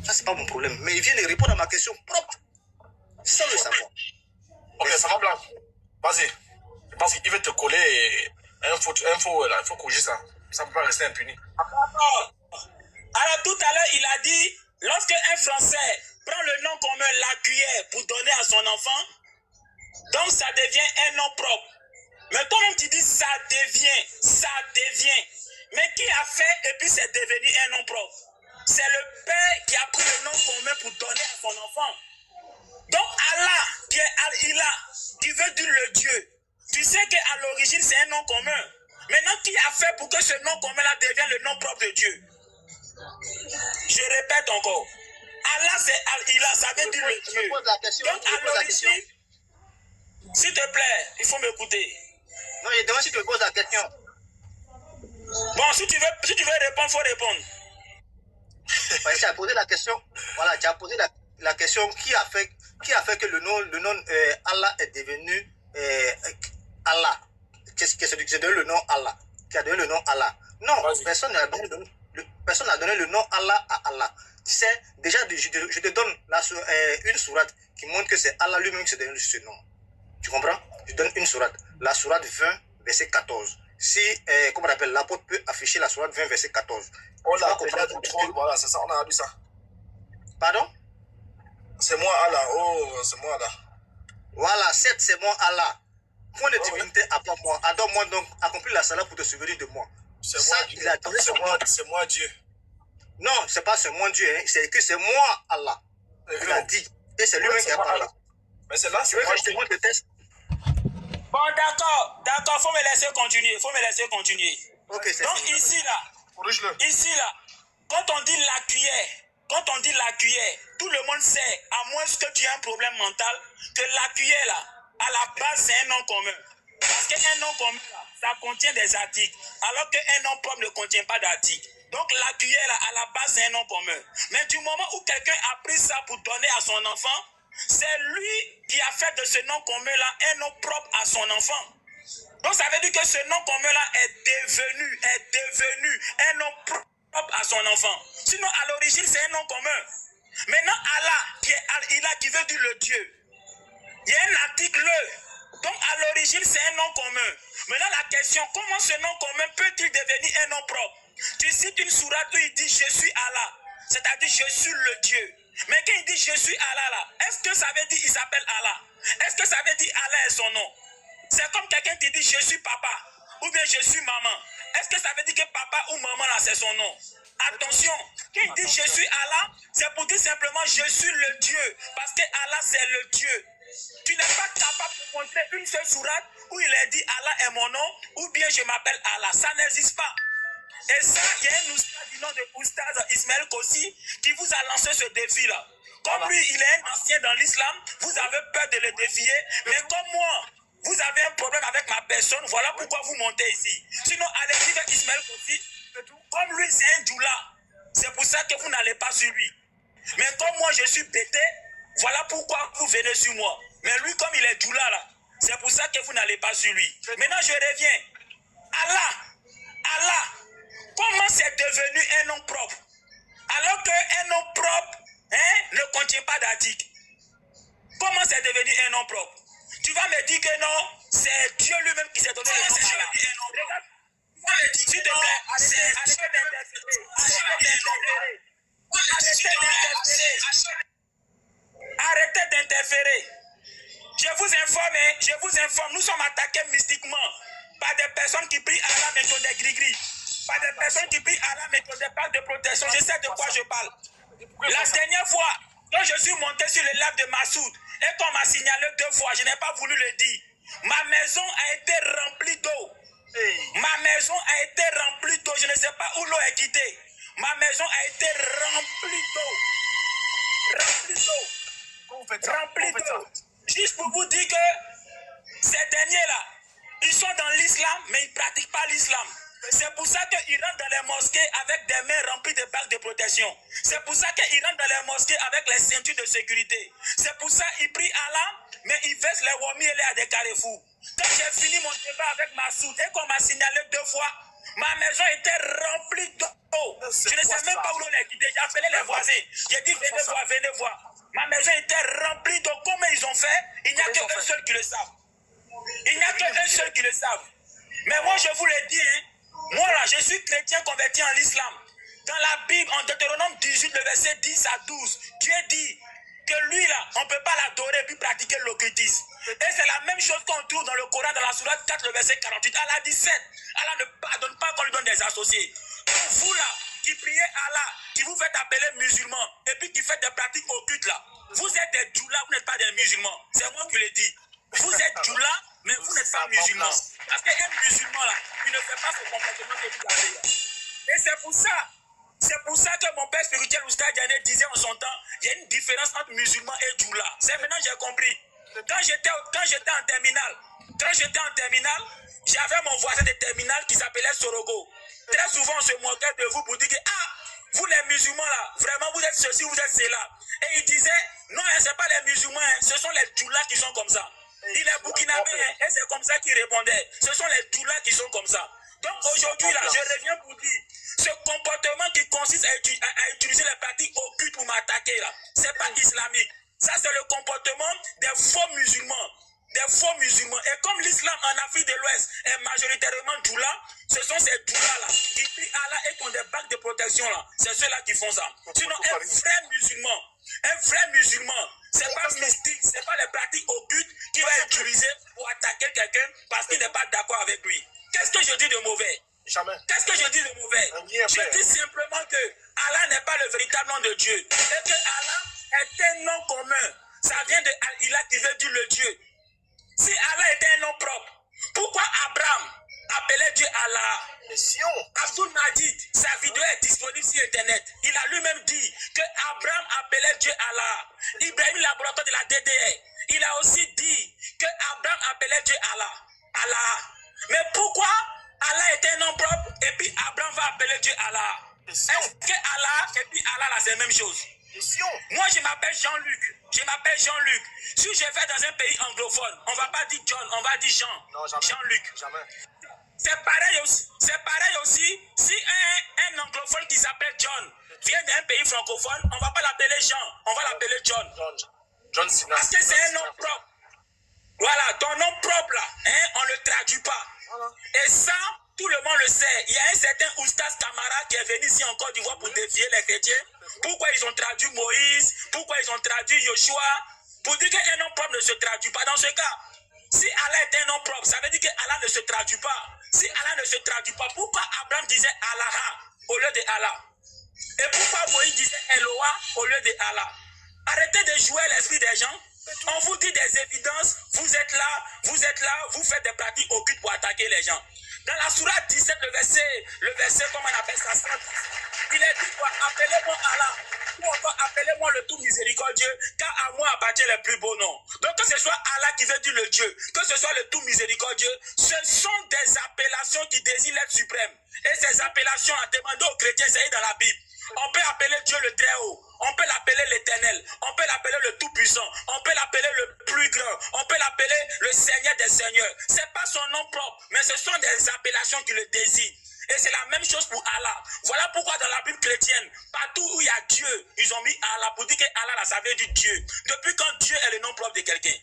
Ça c'est pas mon problème. Mais il vient de répondre à ma question propre, sans le savoir. Ok, ça va blanc. Vas-y. Je pense qu'il veut te coller info là. Il faut corriger ça. Ça ne peut pas rester impuni. Alors tout à l'heure, il a dit, lorsque un Français prend le nom commun la cuillère pour donner à son enfant, donc ça devient un nom propre. Mais toi-même tu dis ça devient. Mais qui a fait et puis c'est devenu un nom propre? C'est le père qui a pris le nom commun pour donner à son enfant. Donc Allah, qui est Al-Ilah, qui veut dire le Dieu, tu sais qu'à l'origine c'est un nom commun. Maintenant, qui a fait pour que ce nom commun-là devienne le nom propre de Dieu? Je répète encore. Allah c'est Al-Ilah, ça veut dire le Dieu. Donc à l'origine, s'il te plaît, il faut m'écouter. Non, je demande si tu me poses la question. Bon, si tu veux répondre, il faut répondre. Tu as posé la question. Voilà, tu as posé la question qui a fait que le nom Allah est devenu Allah. C'est donné le nom Allah. Qui a donné le nom Allah. Non, personne n'a donné le nom Allah à Allah. C'est déjà, je te donne une sourate qui montre que c'est Allah lui-même qui s'est donné ce nom. Tu comprends? Je donne une sourate. La sourate 20, verset 14. Si, comment on appelle, l'apôtre peut afficher la sourate 20, verset 14. On l'a compris. Voilà, c'est ça, on a lu ça. Pardon? C'est moi Allah. Oh, c'est moi Allah. Voilà, certes, c'est moi Allah. Point de divinité à part moi. Adore-moi donc, accomplis la salat pour te souvenir de moi. C'est moi Dieu. Non, c'est pas c'est moi Dieu, hein. C'est que c'est moi Allah. Il a dit. Et c'est lui-même qui a parlé. Mais c'est là, c'est moi je te montre le test. Bon, d'accord, faut me laisser continuer. Ok, c'est donc fini. ici là, quand on dit la cuillère, tout le monde sait, à moins que tu aies un problème mental, que la cuillère là, à la base c'est un nom commun. Parce qu'un nom commun là, ça contient des articles, alors qu'un nom propre ne contient pas d'articles. Donc la cuillère là, à la base c'est un nom commun. Mais du moment où quelqu'un a pris ça pour donner à son enfant, c'est lui qui a fait de ce nom commun-là un nom propre à son enfant. Donc ça veut dire que ce nom commun-là est devenu un nom propre à son enfant. Sinon, à l'origine, c'est un nom commun. Maintenant, Allah, qui est Al-Ilah, qui veut dire le Dieu, il y a un article. Donc à l'origine, c'est un nom commun. Maintenant, la question, comment ce nom commun peut-il devenir un nom propre? Tu cites une sourate où il dit « Je suis Allah », c'est-à-dire « Je suis le Dieu ». Mais quand il dit je suis Allah là, est-ce que ça veut dire qu'il s'appelle Allah? Est-ce que ça veut dire Allah est son nom? C'est comme quelqu'un qui dit je suis papa ou bien je suis maman. Est-ce que ça veut dire que papa ou maman là c'est son nom? Attention, quand il dit je suis Allah, c'est pour dire simplement je suis le Dieu. Parce que Allah c'est le Dieu. Tu n'es pas capable de montrer une seule sourate où il est dit Allah est mon nom ou bien je m'appelle Allah. Ça n'existe pas. Et ça, il y a un oustaz du nom de Oustaz Ismaël Kossi qui vous a lancé ce défi-là. Comme lui, il est un ancien dans l'islam, vous avez peur de le défier. Mais comme moi, vous avez un problème avec ma personne, voilà pourquoi vous montez ici. Sinon, allez-y vers Ismaël Kossi. Comme lui, c'est un doula. C'est pour ça que vous n'allez pas sur lui. Mais comme moi, je suis pété, voilà pourquoi vous venez sur moi. Mais lui, comme il est doula là, C'est pour ça que vous n'allez pas sur lui. Maintenant, je reviens. Allah, comment c'est devenu un nom propre? Alors qu'un nom propre ne contient pas d'article. Comment c'est devenu un nom propre? Tu vas me dire que non, c'est Dieu lui-même qui s'est donné le nom Allah. Regarde, s'il te plaît, arrêtez d'interférer. Je vous informe, nous sommes attaqués mystiquement par des personnes qui prient Allah mais qui ont des gris-gris. Par des personnes qui prient Allah mais qui ont des packs de protection. Je sais de quoi je parle. La dernière fois, quand je suis monté sur le live de Massoud et qu'on m'a signalé 2 fois, je n'ai pas voulu le dire. Ma maison a été remplie d'eau. Ma maison a été remplie d'eau. Je ne sais pas où l'eau est quittée. Ma maison a été remplie d'eau. Remplie d'eau. Juste pour vous dire que ces derniers-là, ils sont dans l'islam, mais ils ne pratiquent pas l'islam. C'est pour ça qu'ils rentrent dans les mosquées avec des mains remplies de bagues de protection. C'est pour ça qu'ils rentrent dans les mosquées avec les ceintures de sécurité. C'est pour ça qu'ils prient Allah, mais ils versent les wamis et les à des carrefours. Quand j'ai fini mon débat avec Massoud et qu'on m'a signalé 2 fois, ma maison était remplie d'eau. Je ne sais même pas où l'on est quitté. J'ai appelé les voisins. J'ai dit venez voir. Ma maison était remplie d'eau. Comment ils ont fait? Il n'y a qu'un seul qui le savent. Mais moi je vous le dis, moi là je suis chrétien converti en l'islam. Dans la Bible, en Deutéronome 18, le verset 10 à 12, Dieu dit que lui là, on ne peut pas l'adorer puis pratiquer l'occultisme. Et c'est la même chose qu'on trouve dans le Coran, dans la sourate 4, le verset 48. Allah dit 7. Allah ne pardonne pas qu'on lui donne des associés. Donc vous là, qui priez Allah, qui vous faites appeler musulmans, et puis qui faites des pratiques occultes là, vous êtes des djoulas, vous n'êtes pas des musulmans. C'est moi qui le dis. Vous êtes djoulas, mais vous n'êtes pas musulmans. Parce qu'un musulman là, il ne fait pas ce comportement que vous avez là. Et c'est pour ça que mon père spirituel Oustaz Diané disait en son temps, il y a une différence entre musulman et djoula. C'est maintenant que j'ai compris. Quand j'étais en terminale, j'avais mon voisin de terminale qui s'appelait Sorogo. Très souvent on se moquait de vous pour dire que vous les musulmans là, vraiment vous êtes ceci, vous êtes cela. Et il disait, non, c'est pas les musulmans, ce sont les djoulas qui sont comme ça. Il est burkinabé et c'est comme ça qu'il répondait. Ce sont les djoulas qui sont comme ça. Donc aujourd'hui là, je reviens pour dire, ce comportement qui consiste à utiliser les pratiques occultes pour m'attaquer là, c'est pas islamique. Ça c'est le comportement des faux musulmans. Et comme l'islam en Afrique de l'Ouest est majoritairement djoula, ce sont ces djoulas là qui prient Allah et qui ont des bagues de protection là. C'est ceux-là qui font ça. Sinon un vrai musulman, c'est pas mystique, c'est pas les pratiques occultes qui va utiliser pour attaquer quelqu'un parce qu'il n'est pas d'accord avec lui. Qu'est-ce que je dis de mauvais? Jamais. Qu'est-ce que je dis de mauvais? Je dis simplement que Allah n'est pas le véritable nom de Dieu. Et que Allah est un nom commun. Ça vient de Al-Ilah qui veut dire le Dieu. Si Allah était un nom propre, pourquoi Abraham appelait Dieu Allah? Abdul Majid, sa vidéo est disponible sur Internet. Il a lui-même dit que Abraham appelait Dieu Allah. Ibrahim, laboratoire de la DDR, il a aussi dit que Abraham appelait Dieu Allah. Mais pourquoi Allah est un nom propre et puis Abraham va appeler Dieu Allah? Est-ce que Allah et puis Allah là c'est la même chose? Moi je m'appelle Jean-Luc. Si je vais dans un pays anglophone, on va pas dire John, on va dire Jean. Jean-Luc. C'est pareil aussi si un anglophone qui s'appelle John vient d'un pays francophone, on va pas l'appeler Jean, on va l'appeler John. Parce que c'est un nom propre. Voilà, ton nom propre là, on ne le traduit pas. Et ça, tout le monde le sait. Il y a un certain Oustaz Kamara qui est venu ici en Côte d'Ivoire pour défier les chrétiens. Pourquoi ils ont traduit Moïse? Pourquoi ils ont traduit Yoshua? Pour dire qu'un nom propre ne se traduit pas. Dans ce cas, si Allah est un nom propre, ça veut dire que Allah ne se traduit pas. Si Allah ne se traduit pas, pourquoi Abraham disait Allah au lieu de Allah? Et pourquoi Moïse disait Eloah au lieu de Allah? Arrêtez de jouer l'esprit des gens. On vous dit des évidences, vous êtes là, vous faites des pratiques occultes pour attaquer les gens. Dans la sourate 17, le verset, comment on appelle ça, il est dit quoi? Appelez-moi Allah, ou encore appelez-moi le tout miséricordieux, car à moi appartient le plus beau nom. Donc que ce soit Allah qui veut dire le Dieu, que ce soit le tout miséricordieux, ce sont des appellations qui désignent l'être suprême. Et ces appellations, à demander aux chrétiens, c'est dans la Bible. On peut appeler Dieu le Très-Haut. On peut l'appeler l'Éternel. On peut l'appeler le Tout-Puissant. On peut l'appeler le plus grand. On peut l'appeler le Seigneur des Seigneurs. Ce n'est pas son nom propre, mais ce sont des appellations qui le désignent. Et c'est la même chose pour Allah. Voilà pourquoi dans la Bible chrétienne, partout où il y a Dieu, ils ont mis Allah pour dire que Allah, là, ça veut dire Dieu. Depuis quand Dieu est le nom propre de quelqu'un?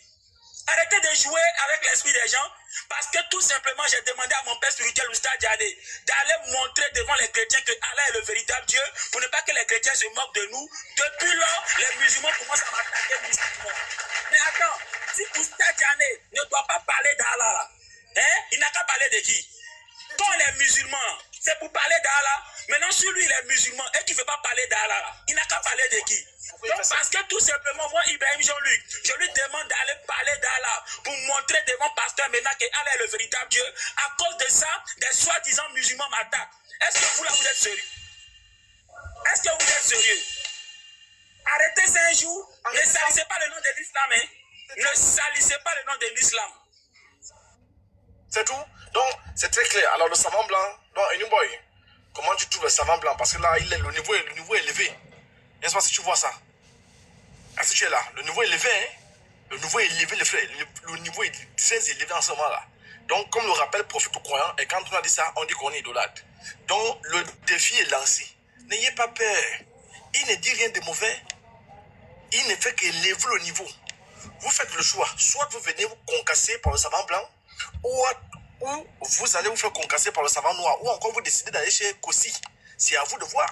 Arrêtez de jouer avec l'esprit des gens, parce que tout simplement, j'ai demandé à mon père spirituel, Oustad Diané, d'aller montrer devant les chrétiens que Allah est le véritable Dieu, pour ne pas que les chrétiens se moquent de nous. Depuis lors, les musulmans commencent à m'attaquer mystiquement. Mais attends, si Oustad Diané ne doit pas parler d'Allah, hein, il n'a qu'à parler de qui? Quand les musulmans, c'est pour parler d'Allah. Maintenant, sur lui, il est musulman et qui ne veut pas parler d'Allah, il n'a qu'à parler de qui? Donc, parce que tout simplement, moi, Ibrahim Jean-Luc, je lui demande d'aller parler d'Allah pour montrer devant pasteur maintenant que Allah est le véritable Dieu. À cause de ça, des soi-disant musulmans m'attaquent. Est-ce que vous, là, vous êtes sérieux? Est-ce que vous êtes sérieux? Arrêtez ça un jour. Ne salissez pas le nom de l'islam. Hein? Ne salissez pas le nom de l'islam. C'est tout. Donc, c'est très clair. Alors, le savant blanc, donc, Enuboy, comment tu trouves le savant blanc? Parce que là, le niveau est élevé. N'est-ce pas si tu vois ça? Est-ce que tu es là? Le niveau est élevé, hein? Le niveau est élevé, les frères. Le niveau est très élevé en ce moment-là. Donc, comme le rappelle le prophète croyant, et quand on a dit ça, on dit qu'on est idolâtre. Donc, le défi est lancé. N'ayez pas peur. Il ne dit rien de mauvais. Il ne fait qu'élever le niveau. Vous faites le choix. Soit vous venez vous concasser par le savant blanc, ou vous allez vous faire concasser par le savant noir, ou encore vous décidez d'aller chez Kossi. C'est à vous de voir.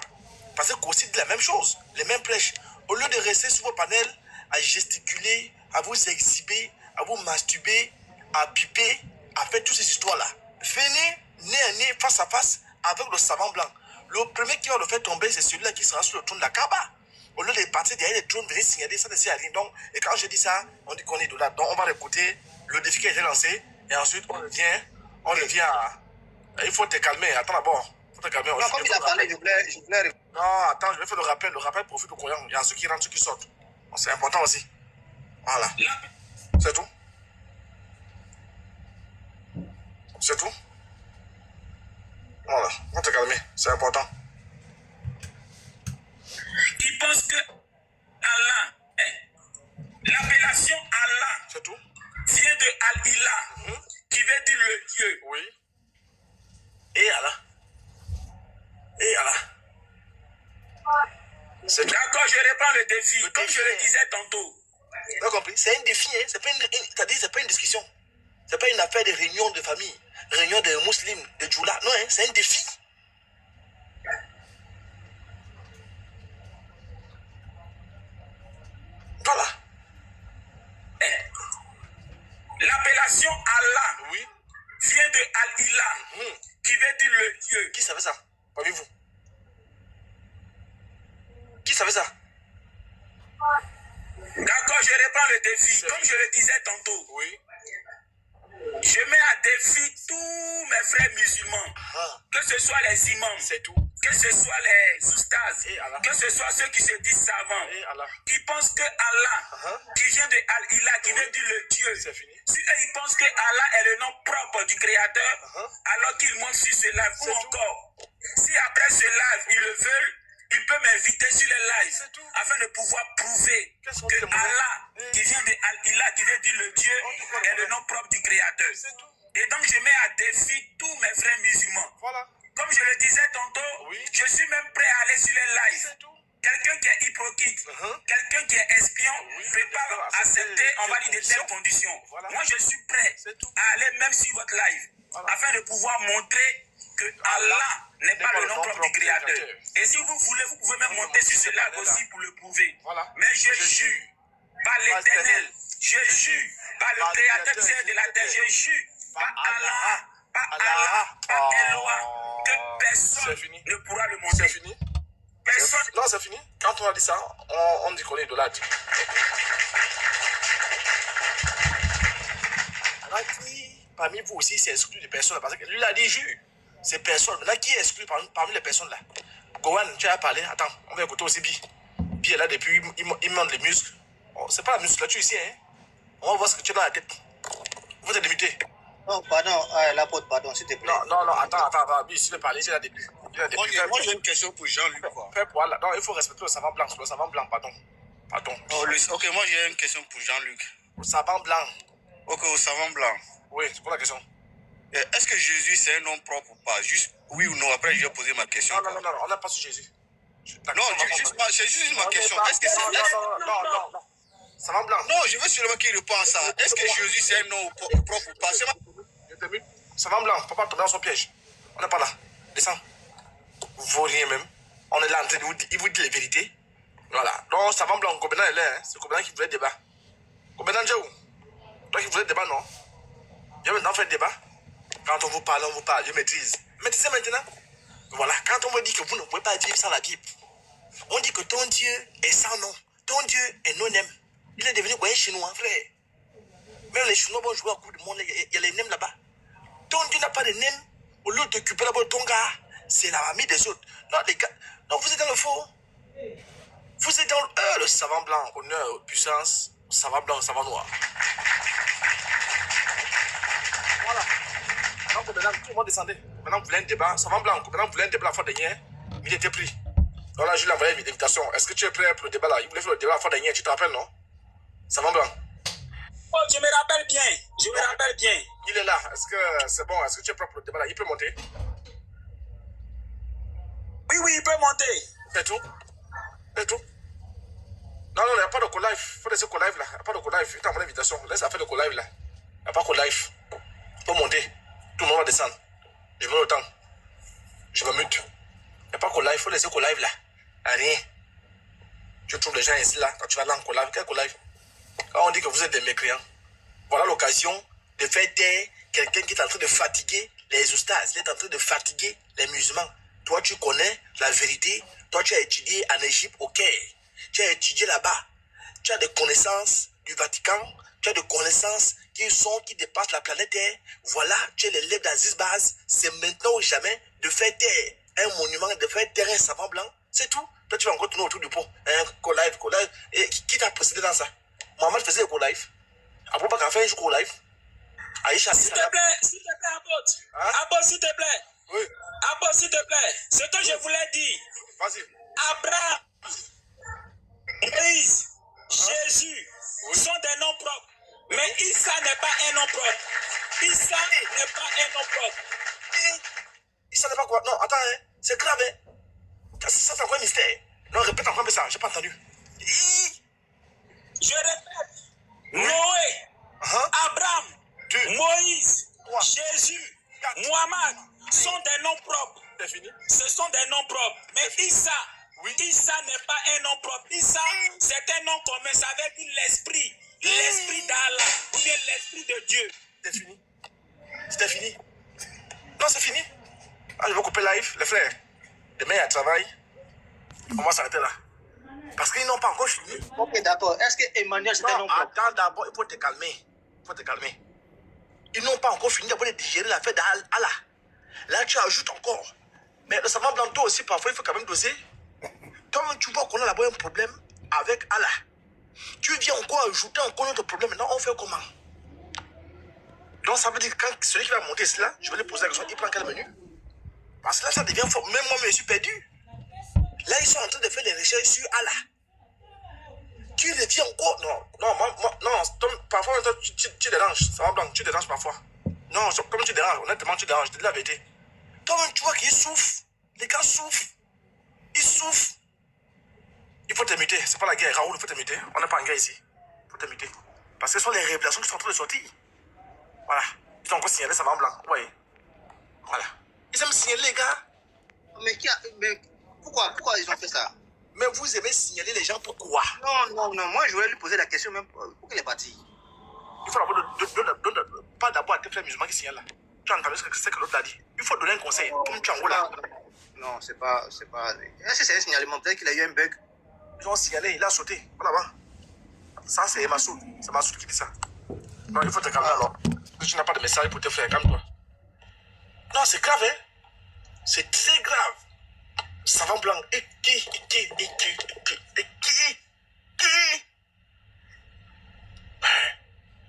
Parce que Kossi dit la même chose, les mêmes prêches. Au lieu de rester sur vos panels, à gesticuler, à vous exhiber, à vous masturber, à piper, à faire toutes ces histoires-là. Venez nez à nez, face à face, avec le savant blanc. Le premier qui va le faire tomber, c'est celui-là qui sera sur le trône de la Kaaba. Au lieu de partir derrière les trônes, venir signaler, ça ne sert à rien. Donc, et quand je dis ça, on dit qu'on est idolâtre. Donc, on va écouter le défi qui a été lancé, et ensuite, on revient à... Il faut te calmer, attends d'abord. Il faut te calmer. Non, comme il a parlé, je voulais... Non, attends, je vais faire le rappel. Le rappel profite au croyant. Il y a ceux qui rentrent, ceux qui sortent. Bon, c'est important aussi. Voilà. C'est tout. C'est tout. Voilà. On va te calmer. C'est important. Il pense que Allah, l'appellation Allah, C'est tout. vient de Al-Ilah, qui veut dire le Dieu. Oui. Et Allah. Et Allah. C'est tout. D'accord, je reprends le défi. Comme je le disais tantôt. Tu as compris? C'est un défi, hein? C'est pas c'est pas une discussion. C'est pas une affaire de réunion de famille, réunion de musulmans, de djoula. Non, hein? C'est un défi. Voilà. L'appellation Allah, Oui. vient de Al-Ilah, qui veut dire le Dieu. Qui savait ça? Parmi vous? Qui savait ça? D'accord, je reprends le défi. Comme je le disais tantôt, Oui. je mets à défi tous mes frères musulmans, que ce soit les imams, C'est tout. que ce soit les oustas, Et Allah. que ce soit ceux qui se disent savants, Et Allah. qui pensent que Allah, qui vient de Al-Ilah, qui veut dire le Dieu, C'est fini. si eux ils pensent que Allah est le nom propre du Créateur, alors qu'ils montent sur ce live, ou encore, si après ce live ils le veulent, ils peuvent m'inviter sur les lives C'est tout. afin de pouvoir prouver Quels sont que les moyens? Allah, qui vient de Al-Ilah, qui veut dire le Dieu, est le nom propre du Créateur. C'est tout. Et donc je mets à défi tous mes frères musulmans. Voilà. Comme je le disais tantôt, Oui. je suis même prêt à aller sur les lives. C'est tout. Quelqu'un qui est hypocrite, quelqu'un qui est espion, peut pas d'accord, accepter, on va dire, de telles conditions. conditions. Voilà. Moi, je suis prêt C'est tout. à aller même sur votre live, afin de pouvoir montrer que Allah n'est pas le nom propre du Créateur. Et si vous voulez, vous pouvez même monter sur ce live aussi pour le prouver. Voilà. Mais je jure par l'Éternel, je jure par le Créateur du ciel et de la terre, je jure par Allah, par Eloah, que personne C'est fini. ne pourra le C'est monter. fini. Personne. Non, c'est fini. Quand on a dit ça, on dit qu'on est idolâtre. Parmi vous aussi, c'est exclu des personnes. Parce que lui, il a dit jure. C'est personne. Maintenant, qui est exclu parmi les personnes là? Gowan, tu as parlé. Attends, on va écouter aussi Bi. Bi est là depuis, il monte les muscles. Oh, c'est pas la musculature ici, hein. On va voir ce que tu as dans la tête. Vous êtes limité. Non, pardon, l'apôtre, pardon, s'il te plaît. Non, attends. Lui, s'il veut parler, il a des buts. Moi, j'ai une question pour Jean-Luc, quoi. Non, il faut respecter le savant blanc. Le savant blanc, pardon. Oh, ok, moi, j'ai une question pour Jean-Luc. Le savant blanc. Ok, au savant blanc. Oui, c'est quoi la question? Est-ce que Jésus, c'est un nom propre ou pas? Juste oui ou non? Après, je vais poser ma question. Non, on n'a pas sur Jésus. Non, c'est juste ma question. Est-ce que c'est... Non. Savant blanc. Non, je veux seulement qu'il réponde à ça. Est-ce que Jésus, c'est un nom propre ou pas? Je termine. Savant blanc, faut pas tomber dans son piège. On n'est pas là. Descends. Vous vaut rien même. On est là en train de vous dire les vérités. Voilà. Donc, savant blanc, Combénan est là. Hein. C'est Combénan qui voulait débat. Combénan, j'ai où? Toi qui voulais débat, non? Viens maintenant faire débat. Quand on vous parle, je maîtrise. Maîtrisez maintenant. Voilà. Quand on me dit que vous ne pouvez pas vivre sans la Bible, on dit que ton Dieu est sans nom. Ton Dieu est non-aime. Il est devenu quoi, un chinois, frère? Même les Chinois vont jouer à coup de monde. Il y a les nems là-bas. Ton Dieu n'a pas de nems. Au lieu d'occuper là-bas ton gars, c'est la mamie des autres. Non, les gars. Non, vous êtes dans le faux. Vous êtes dans le savant blanc, honneur, puissance, savant blanc, savant noir. Voilà. Donc, maintenant, tout le monde descendait. Maintenant, vous voulez un débat. Savant blanc, maintenant, vous voulez un débat la fois dernière. Il était pris. Donc là, je lui ai envoyé une invitation. Est-ce que tu es prêt pour le débat là? Il voulait faire le débat la fois dernière. Tu te rappelles, non? Savant blanc. Oh, je me rappelle bien. Il est là. Est-ce que c'est bon? Est-ce que tu es prêt pour le débat là? Il peut monter? Oui, il peut monter. C'est tout? Non, il n'y a pas de co-live. Il faut laisser co-live là. Il n'y a pas de co-live. Il t'a envoyé l'invitation. Laisse faire le co-live là. Il n'y a pas de co-live. Il faut monter. Tout le monde va descendre. Je mets le temps. Je me mute. Il n'y a pas de co-live. Il faut laisser co-live là. Rien. Tu trouves les gens ici là. Quand tu vas là en co-live. Quel co-live? Quand on dit que vous êtes des mécréants, voilà l'occasion de faire taire quelqu'un qui est en train de fatiguer les ostases. Il est en train de fatiguer les musulmans. Toi, tu connais la vérité. Toi, tu as étudié en Égypte, au Caire. Tu as étudié là-bas. Tu as des connaissances du Vatican. Tu as des connaissances qui dépassent la planète Terre. Voilà, tu es l'élève d'Aziz Baz. C'est maintenant ou jamais de faire taire un monument, de faire taire un savant blanc. C'est tout. Toi, tu vas encore tourner autour du pot. Co-live. Et qui t'a précédé dans ça? Mohamed faisait le co-live. Aboubakar a fait un jour co-live. Aïcha, s'il te plaît, Abbot. Hein? Abbot, s'il te plaît. Oui. Abbot, s'il te plaît. Ce que je voulais dire. Vas-y. Abraham, Moïse, Jésus sont des noms propres. Mais Issa n'est pas un nom propre. Issa n'est pas un nom propre. Issa n'est pas quoi? Non, attends, hein. C'est grave, hein. Ça, c'est encore un mystère. Non, répète encore ça, j'ai pas entendu. Je répète. Noé, Abraham, Moïse, Jésus, Mohamed sont des noms propres. C'est fini. Ce sont des noms propres. Mais Issa, Issa n'est pas un nom propre. Issa, c'est un nom commun. Ça veut dire l'esprit. L'esprit d'Allah. Ou bien l'esprit de Dieu. C'est fini. C'était fini. Non, c'est fini. Ah, je vais couper live, les frères. Demain, il y a travail. On va s'arrêter là. Parce qu'ils n'ont pas encore fini. Ok, d'accord. Est-ce que Emmanuel, c'est un nom propre? Attends, d'abord, il faut te calmer. Ils n'ont pas encore fini d'abord de digérer l'affaire d'Allah. Là, tu ajoutes encore. Mais le savant blanc, toi aussi, parfois, il faut quand même doser. Toi, tu vois qu'on a là-bas un problème avec Allah. Tu viens encore ajouter encore notre problème. Maintenant, on fait comment? Donc, ça veut dire que quand celui qui va monter cela, je vais lui poser la question, il prend quel menu? Parce que là, ça devient fort. Même moi, je suis perdu. Là, ils sont en train de faire des recherches sur Allah. Tu reviens encore. Non, parfois, tu déranges. Ça va blanc, tu déranges parfois. Non, comme tu déranges, honnêtement, tu déranges. Je te dis la vérité. Toi-même, tu vois qu'ils souffrent. Les gars souffrent. Ils souffrent. Il faut te muter. C'est pas la guerre. Raoul, il faut te muter. On n'est pas en guerre ici. Il faut te muter. Parce que ce sont les révélations qui sont en train de sortir. Voilà. Ils ont encore signalé ça va en blanc. Vous voyez. Voilà. Ils aiment signaler, les gars. Mais pourquoi ils ont fait ça? Mais vous aimez signaler les gens, pourquoi? Non. Moi, je voulais lui poser la question même pour qu'il est parti. Il faut d'abord pas d'abord à tes frères musulmans qui signalent là. Tu as entendu ce que l'autre a dit. Il faut donner un conseil. Comme tu es en haut là. Non, c'est pas. Est-ce que c'est un signalement? Peut-être qu'il a eu un bug. Ils ont signalé, il a sauté. Voilà. Ça, c'est Massoud. C'est Massoud qui dit ça. Non, il faut te calmer alors. Si tu n'as pas de message pour tes frères, calme-toi. Non, c'est grave, hein. C'est très grave. Savant blanc. Et qui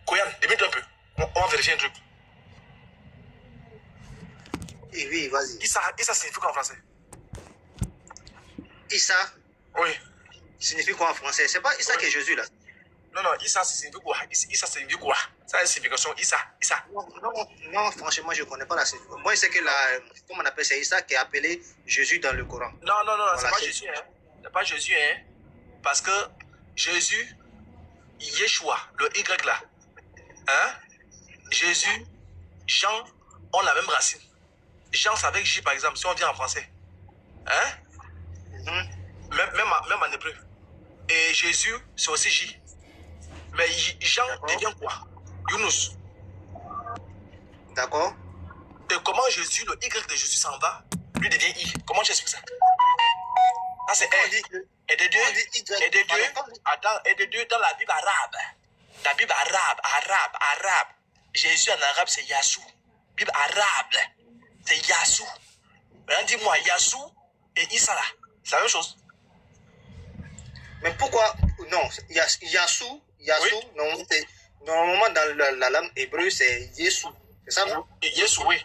Koyan, démite un peu. On va vérifier un truc. oui, vas-y. Issa signifie quoi en français? Issa Oui. signifie quoi en français? C'est pas Issa qui est Jésus, là? Non, Issa signifie quoi? Issa signifie quoi? Ça a une signification, Issa. Non, franchement, je ne connais pas la signification. Moi, je sais que comment on appelle, c'est Issa qui est appelé Jésus dans le Coran. Non, Voilà, c'est pas Jésus, hein. C'est pas Jésus, hein. Parce que Jésus, Yeshua, le Y là, hein? Jésus, Jean ont la même racine. Jean, c'est avec J, par exemple, si on vient en français. Hein? Même en hébreu. Et Jésus, c'est aussi J. Mais Jean devient quoi? Yunus. D'accord. Et comment Jésus, le Y de Jésus s'en va, lui devient I. Comment j'explique ça? Ça, c'est R. Et de Dieu, attends, et de Dieu dans la Bible arabe. La Bible arabe. Jésus en arabe, c'est Yassou. Bible arabe, c'est Yassou. Maintenant, dis-moi, Yassou et Issa là, c'est la même chose. Mais pourquoi? Non, Yassou, oui. Normalement dans la langue hébreu, c'est Yesou. C'est ça, non? Yesou, oui.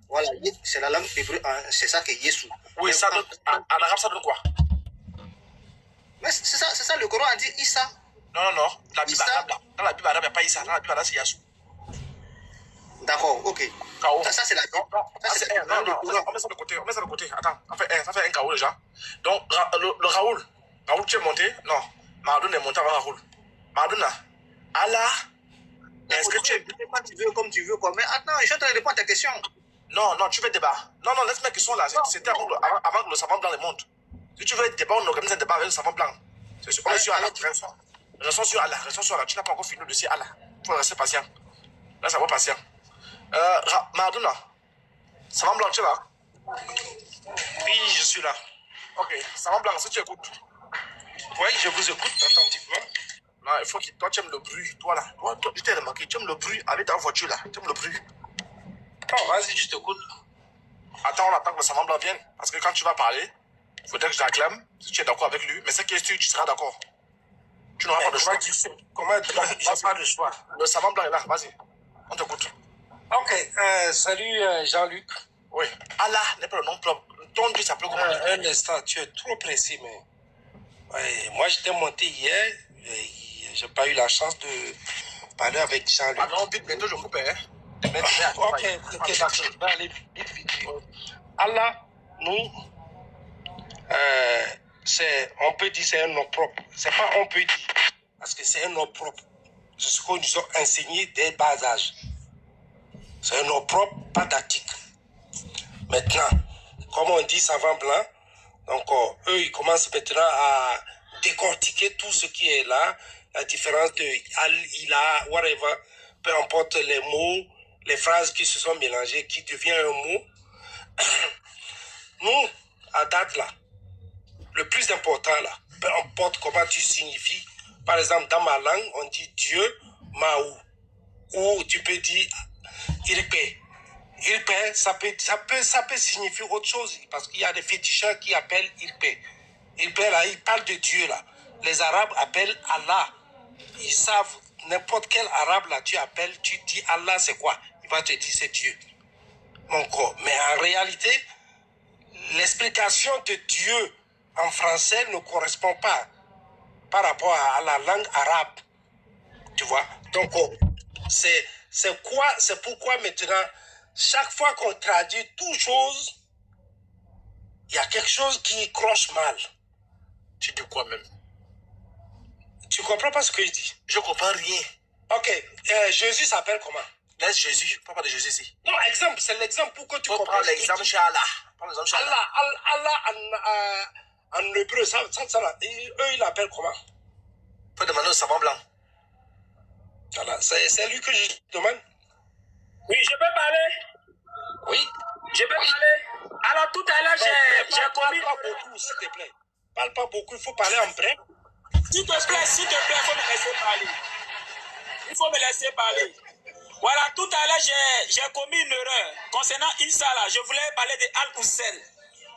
Voilà, c'est la langue hébreu, c'est ça que Yesou. Oui, ça donne, en arabe, ça donne quoi? Mais c'est ça, le Coran a dit Issa. Non. La Bible arabe, là. Dans la Bible arabe, il n'y a pas Issa. Dans la Bible arabe, c'est Yassou. D'accord, ok. Ça c'est la... Non, on met ça de côté. Attends, ça fait un KO déjà. Donc, le Raoul, tu es monté? Non. Maradona est monté avant Raoul. Maradona, Allah, est-ce que tu es... Quand tu veux, comme tu veux, quoi. Mais attends, je suis en train de répondre à ta question. Non, tu veux débat. Non, laisse mes questions là. C'était avant que le savant blanc les monte. Si tu veux débat, on organise un débat avec le savant blanc. On est sur Allah. Restons sur Allah. Tu n'as pas encore fini le dossier Allah. Il faut rester patient. Là, ça va patient. Maradona, savant blanc, tu es là? Oui, je suis là. Ok, savant blanc, si tu écoutes. Oui, je vous écoute attentivement. Non, il faut que toi, tu aimes le bruit. Toi, là. Toi, je t'ai remarqué, tu aimes le bruit avec ta voiture, là. Tu aimes le bruit. Oh, vas-y, je t'écoute. Attends, on attend que le savant blanc vienne. Parce que quand tu vas parler, il faudrait que je l'acclame, si tu es d'accord avec lui. Mais c'est que tu seras d'accord. Tu n'auras pas de choix. Comment tu n'as pas de choix? Le savant blanc est là, vas-y. On t'écoute. Ok, salut Jean-Luc. Oui. Allah n'est pas le nom propre. Ton Dieu s'appelle comment? Un instant, tu es trop précis, mais... Ouais, moi, j'étais monté hier, je n'ai pas eu la chance de parler avec Jean-Luc. Ah non, vite, bientôt je coupe, hein. Ok, d'accord, je vais aller vite. Allah, nous, on peut dire c'est un nom propre. C'est pas on peut dire, parce que c'est un nom propre. C'est ce qu'on nous a enseigné dès bas âge. C'est un nom propre, pas tactique. Maintenant, comme on dit savant blanc, donc eux, ils commencent maintenant à décortiquer tout ce qui est là, la différence de al, ila, whatever, peu importe les mots, les phrases qui se sont mélangées, qui devient un mot. Nous, à date là, le plus important là, peu importe comment tu signifies, par exemple dans ma langue, on dit Dieu, Maou, ou tu peux dire Irpe. Irpe, ça peut signifier autre chose, parce qu'il y a des féticheurs qui appellent Irpe. Irpe là, ils parlent de Dieu là. Les Arabes appellent Allah. Ils savent, n'importe quel Arabe là, tu appelles, tu dis Allah c'est quoi? Il va te dire c'est Dieu. Donc, mais en réalité, l'explication de Dieu en français ne correspond pas par rapport à la langue arabe. Tu vois? Donc, c'est pourquoi maintenant, chaque fois qu'on traduit toute chose, il y a quelque chose qui croche mal. Tu dis quoi même? Tu comprends pas ce que je dis? Je comprends rien. Ok, Jésus s'appelle comment? Laisse Jésus, pas de Jésus ici. Non, exemple, c'est l'exemple pour que tu comprennes. Prends l'exemple chez Allah. Allah en hébreu, ça, eux, ils l'appellent comment? Faut demander au savant blanc. Voilà, c'est lui que je demande. Oui, je peux parler? Oui. Je peux parler? Alors, tout à l'heure, j'ai commis... Parle pas beaucoup, s'il te plaît. Parle pas beaucoup, il faut parler en bref. S'il te plaît, il faut me laisser parler. Il faut me laisser parler. Voilà, tout à l'heure, j'ai commis une erreur. Concernant Issa, là, je voulais parler de Al-Hussein.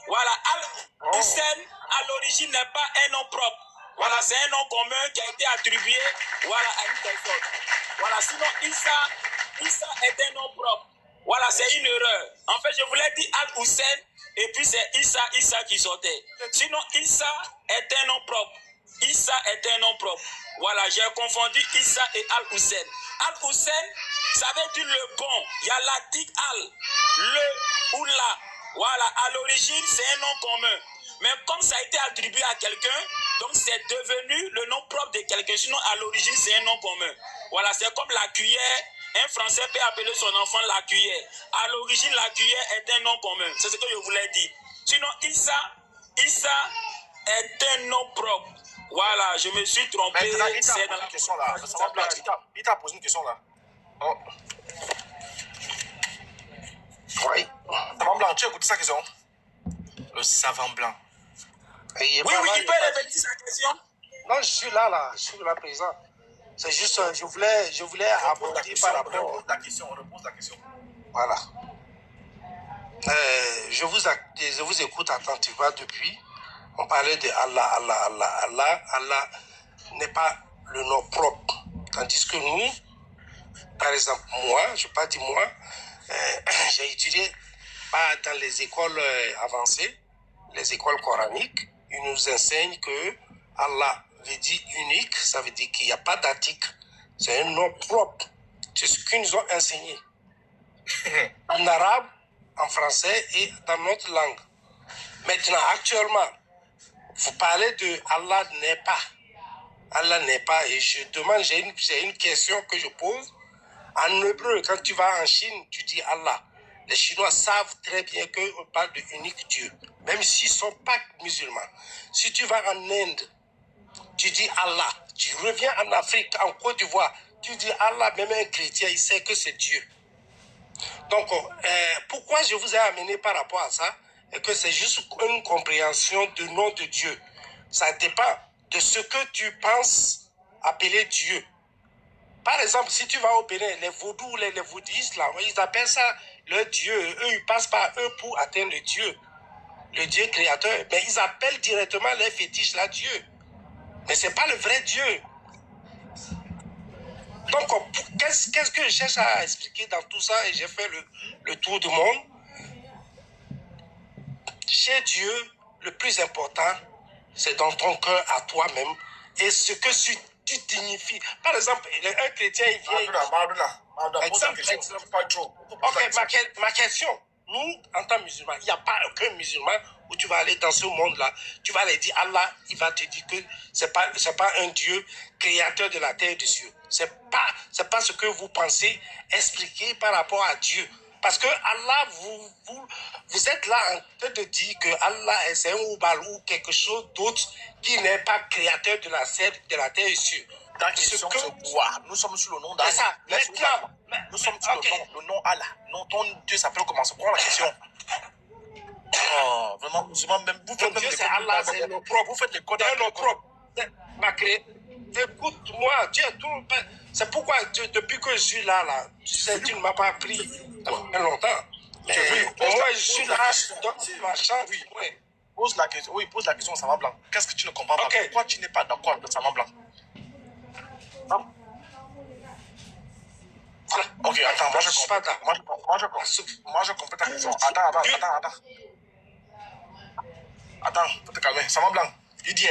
Voilà, Al-Hussein, à l'origine, n'est pas un nom propre. Voilà, c'est un nom commun qui a été attribué voilà, à une personne. Voilà, sinon Issa est un nom propre. Voilà, c'est une erreur. En fait, je voulais dire Al-Hussein et puis c'est Issa qui sortait. Sinon, Issa est un nom propre. Issa est un nom propre. Voilà, j'ai confondu Issa et Al-Hussein. Al-Hussein, ça veut dire le bon. Il y a l'atik Al, le ou la. Voilà, à l'origine, c'est un nom commun. Mais comme ça a été attribué à quelqu'un, donc c'est devenu le nom propre de quelqu'un. Sinon, à l'origine, c'est un nom commun. Voilà, c'est comme la cuillère. Un Français peut appeler son enfant la cuillère. À l'origine, la cuillère est un nom commun. C'est ce que je voulais dire. Sinon, Issa est un nom propre. Voilà, je me suis trompé. Maintenant, il t'a posé une question là. Il t'a posé une question là. Oh. Oui. Savant blanc, tu as écouté sa question? Le savant blanc. Oui, il peut répéter sa question. Non, je suis là, je suis là présent. C'est juste, je voulais aborder par rapport. Repose la question. Voilà. Je vous écoute attentivement depuis. On parlait de Allah. Allah n'est pas le nom propre. Tandis que nous, par exemple, moi, je ne vais pas dire moi, j'ai étudié dans les écoles avancées, les écoles coraniques. Ils nous enseignent que Allah veut dire unique, ça veut dire qu'il n'y a pas d'article. C'est un nom propre. C'est ce qu'ils nous ont enseigné. En arabe, en français et dans notre langue. Maintenant, actuellement, vous parlez de Allah n'est pas. Allah n'est pas. Et je demande, j'ai une question que je pose. En hébreu, quand tu vas en Chine, tu dis Allah. Les Chinois savent très bien qu'on parle de unique Dieu, même s'ils ne sont pas musulmans. Si tu vas en Inde, tu dis Allah. Tu reviens en Afrique, en Côte d'Ivoire, tu dis Allah, même un chrétien, il sait que c'est Dieu. Donc, pourquoi je vous ai amené par rapport à ça, et que c'est juste une compréhension du nom de Dieu. Ça dépend de ce que tu penses appeler Dieu. Par exemple, si tu vas au Bénin, les vaudous, les vaudistes, là, ils appellent ça leur Dieu. Eux, ils passent par eux pour atteindre le Dieu créateur. Mais ils appellent directement les fétiches là Dieu. Mais ce n'est pas le vrai Dieu. Donc, qu'est-ce que je cherche à expliquer dans tout ça, et j'ai fait le tour du monde. Chez Dieu, le plus important, c'est dans ton cœur à toi-même et ce que tu dignifies. Par exemple, un chrétien, il vient... Ok, ma question. Nous, en tant que musulmans, il n'y a pas aucun musulman où tu vas aller dans ce monde-là. Tu vas aller dire Allah, il va te dire que ce n'est pas un Dieu créateur de la terre et des cieux. Ce n'est pas ce que vous pensez expliquer par rapport à Dieu. Parce que Allah, vous êtes là en train de dire que Allah est un oubal ou quelque chose d'autre qui n'est pas créateur de la terre et des cieux. Ta question, c'est quoi? Nous sommes sur le nom d'Allah. C'est ça. Nous sommes sur le nom Allah. Non, ton Dieu s'appelle comment? C'est quoi la question? Oh, vraiment, vous faites même Dieu, c'est Allah, c'est nos propres. Vous faites les codes. C'est nos propres. Écoute-moi, Dieu, c'est pourquoi depuis que je suis là, tu sais, tu ne m'as pas appris depuis longtemps. Moi, je suis là, donc ma chance. Oui. Pose la question au savant blanc. Qu'est-ce que tu ne comprends pas? Pourquoi tu n'es pas d'accord avec le savant blanc? Ok, attends, moi je comprends ta question. Attends, faut te calmer. Savant blanc, il dit,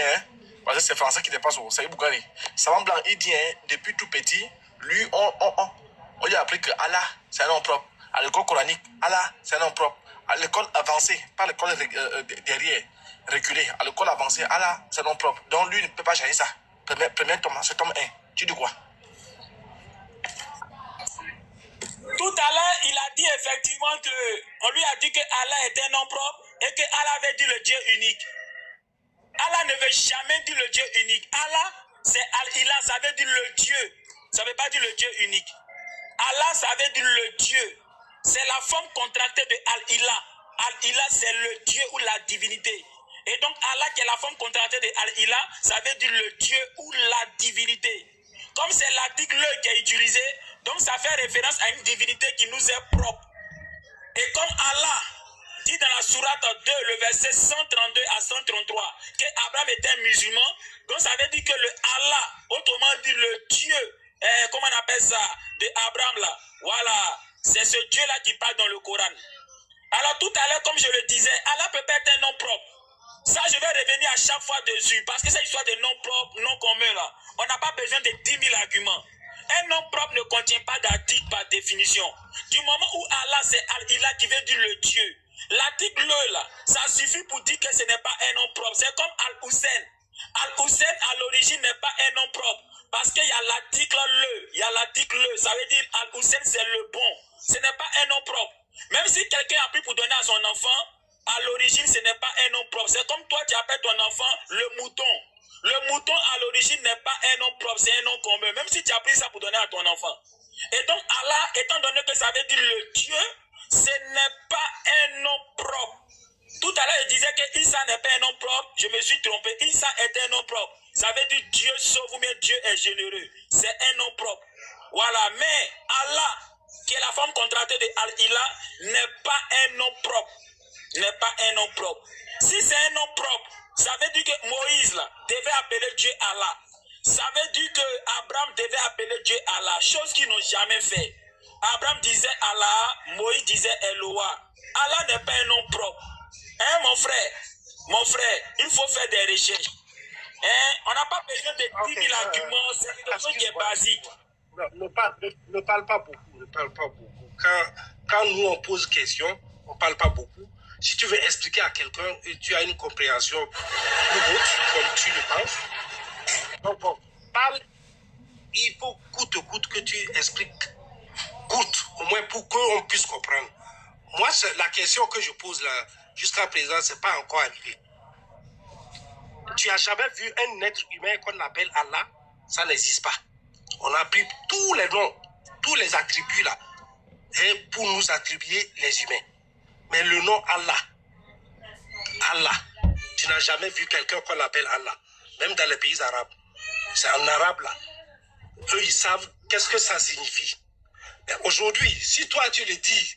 parce que c'est français qui dépasse au Saïd Bougani. Savant blanc, il dit, depuis tout petit, lui, on lui a appris que Allah, c'est un nom propre. À l'école coranique, Allah, c'est un nom propre. À l'école avancée, pas l'école derrière, reculée. À l'école avancée, Allah, c'est un nom propre. Donc lui ne peut pas changer ça. Premier tome, c'est tome 1. Tu dis quoi? Tout à l'heure, il a dit effectivement qu'on lui a dit que Allah est un nom propre et que Allah avait dit le Dieu unique. Allah ne veut jamais dire le Dieu unique. Allah, c'est Al-Ilah, ça veut dire le Dieu. Ça ne veut pas dire le Dieu unique. Allah, ça veut dire le Dieu. C'est la forme contractée de Al-Ilah. Al-Ilah, c'est le Dieu ou la divinité. Et donc Allah, qui est la forme contractée de Al-Ilah, ça veut dire le Dieu ou la divinité. Comme c'est l'article qui est utilisé, donc ça fait référence à une divinité qui nous est propre. Et comme Allah dit dans la sourate 2, le verset 132 à 133, que Abraham était un musulman, donc ça veut dire que le Allah, autrement dit le Dieu, comment on appelle ça, de Abraham là, voilà, C'est ce Dieu-là qui parle dans le Coran. Alors tout à l'heure, comme je le disais, Allah peut pas être un nom propre. Ça, je vais revenir à chaque fois dessus. Parce que cette histoire de nom propre, nom commun, là, on n'a pas besoin de 10 000 arguments. Un nom propre ne contient pas d'article par définition. Du moment où Allah, c'est Al-Ilah qui veut dire le Dieu. L'article là, ça suffit pour dire que ce n'est pas un nom propre. C'est comme Al-Hussein. Al-Hussein, à l'origine, n'est pas un nom propre. Parce qu'il y a l'article le. Il y a l'article le. Ça veut dire Al-Hussein, c'est le bon. Ce n'est pas un nom propre. Même si quelqu'un a pris pour donner à son enfant, à l'origine, ce n'est pas un nom propre. C'est comme toi, tu appelles ton enfant le mouton. Le mouton, à l'origine, n'est pas un nom propre, c'est un nom commun. Même si tu as pris ça pour donner à ton enfant. Et donc, Allah, étant donné que ça veut dire le Dieu, ce n'est pas un nom propre. Tout à l'heure, il disait que Issa n'est pas un nom propre. Je me suis trompé. Issa est un nom propre. Ça veut dire Dieu sauve ou bien Dieu est généreux. C'est un nom propre. Voilà. Mais Allah, qui est la forme contractée de Al-Ilah, n'est pas un nom propre. N'est pas un nom propre. Si c'est un nom propre, ça veut dire que Moïse là, devait appeler Dieu Allah. Ça veut dire que Abraham devait appeler Dieu Allah. Chose qu'ils n'ont jamais fait. Abraham disait Allah, Moïse disait Eloah. Allah n'est pas un nom propre. Hein, mon frère, il faut faire des recherches. Hein? On n'a pas besoin de 10 000 arguments, c'est quelque chose qui est basique. Ne parle pas beaucoup, ne parle pas beaucoup. Quand nous on pose question, on ne parle pas beaucoup. Si tu veux expliquer à quelqu'un et tu as une compréhension plus haute, comme tu le penses, donc bon, parle, il faut coûte que coûte que tu expliques, coûte, au moins pour qu'on puisse comprendre. Moi, la question que je pose là, jusqu'à présent, ce n'est pas encore arrivé. Tu n'as jamais vu un être humain qu'on appelle Allah? Ça n'existe pas. On a pris tous les noms, tous les attributs là, et pour nous attribuer les humains. Mais le nom Allah, tu n'as jamais vu quelqu'un qu'on appelle Allah, même dans les pays arabes. C'est en arabe là. Eux, ils savent qu'est-ce que ça signifie. Mais aujourd'hui, si toi tu le dis,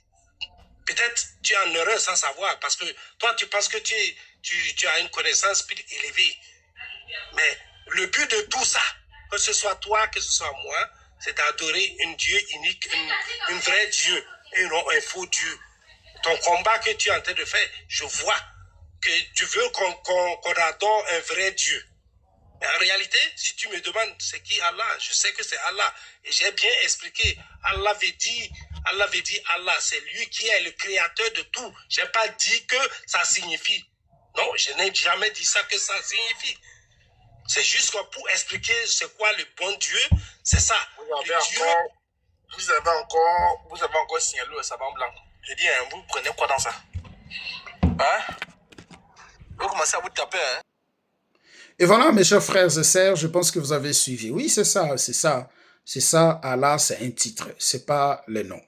peut-être tu es en erreur sans savoir, parce que toi tu penses que tu as une connaissance plus élevée. Mais le but de tout ça, que ce soit toi, que ce soit moi, c'est d'adorer un Dieu unique, un vrai Dieu, et non un faux Dieu. Ton combat que tu es en train de faire, je vois que tu veux qu'on adore un vrai Dieu. Mais en réalité, si tu me demandes c'est qui Allah, je sais que c'est Allah. Et j'ai bien expliqué. Allah veut dire Allah, c'est lui qui est le créateur de tout. Je n'ai pas dit que ça signifie. Non, je n'ai jamais dit ça que ça signifie. C'est juste pour expliquer c'est quoi le bon Dieu. C'est ça. Vous avez encore signalé le savant blanc. Je dis, hein, vous prenez quoi dans ça? Hein? Vous commencez à vous taper, hein? Et voilà, mes chers frères et sœurs, je pense que vous avez suivi. Oui, c'est ça, c'est ça. C'est ça, Allah, c'est un titre, c'est pas le nom.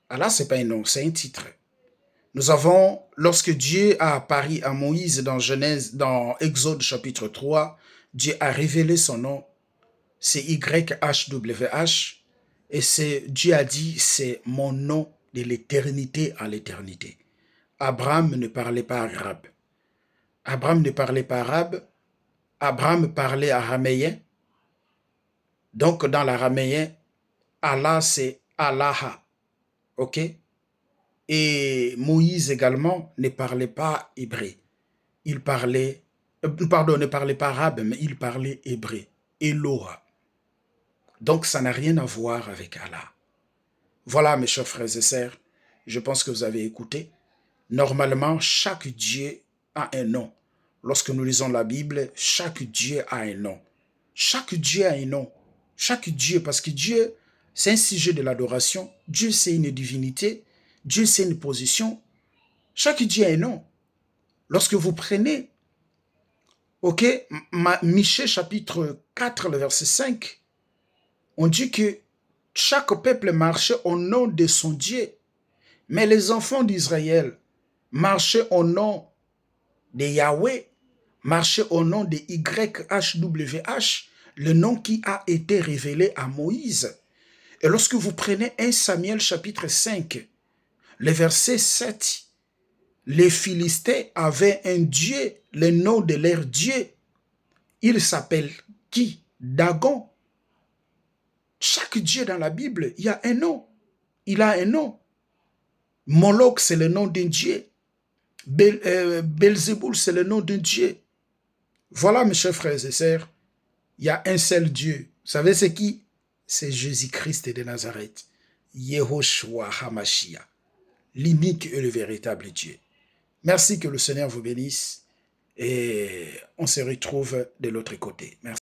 Allah, c'est pas un nom, c'est un titre. Nous avons, lorsque Dieu a apparu à Moïse dans Genèse, dans Exode chapitre 3, Dieu a révélé son nom, c'est YHWH, et Dieu a dit, c'est mon nom de l'éternité à l'éternité. Abraham ne parlait pas arabe. Abraham ne parlait pas arabe. Abraham parlait araméen. Donc, dans l'araméen, Allah, c'est Allah. OK? Et Moïse également ne parlait pas hébreu. Il parlait, ne parlait pas arabe, mais il parlait hébreu. Eloah. Donc, ça n'a rien à voir avec Allah. Voilà, mes chers frères et sœurs, je pense que vous avez écouté. Normalement, chaque Dieu a un nom. Lorsque nous lisons la Bible, chaque Dieu a un nom. Chaque Dieu a un nom. Chaque Dieu, parce que Dieu, c'est un sujet de l'adoration. Dieu, c'est une divinité. Dieu, c'est une position. Chaque Dieu a un nom. Lorsque vous prenez, ok, Michée chapitre 4, le verset 5, on dit que chaque peuple marchait au nom de son Dieu. Mais les enfants d'Israël marchaient au nom de Yahweh, marchaient au nom de YHWH, le nom qui a été révélé à Moïse. Et lorsque vous prenez 1 Samuel chapitre 5, le verset 7, les Philistins avaient un dieu, le nom de leur dieu. Il s'appelle qui? Dagon. Chaque dieu dans la Bible, il y a un nom. il a un nom. Moloch, c'est le nom d'un dieu. Belzéboul, c'est le nom d'un dieu. Voilà, mes chers frères et sœurs, il y a un seul Dieu. Vous savez c'est qui? C'est Jésus-Christ de Nazareth. Yehoshua HaMashiach, l'unique et le véritable Dieu. Merci, que le Seigneur vous bénisse et on se retrouve de l'autre côté. Merci.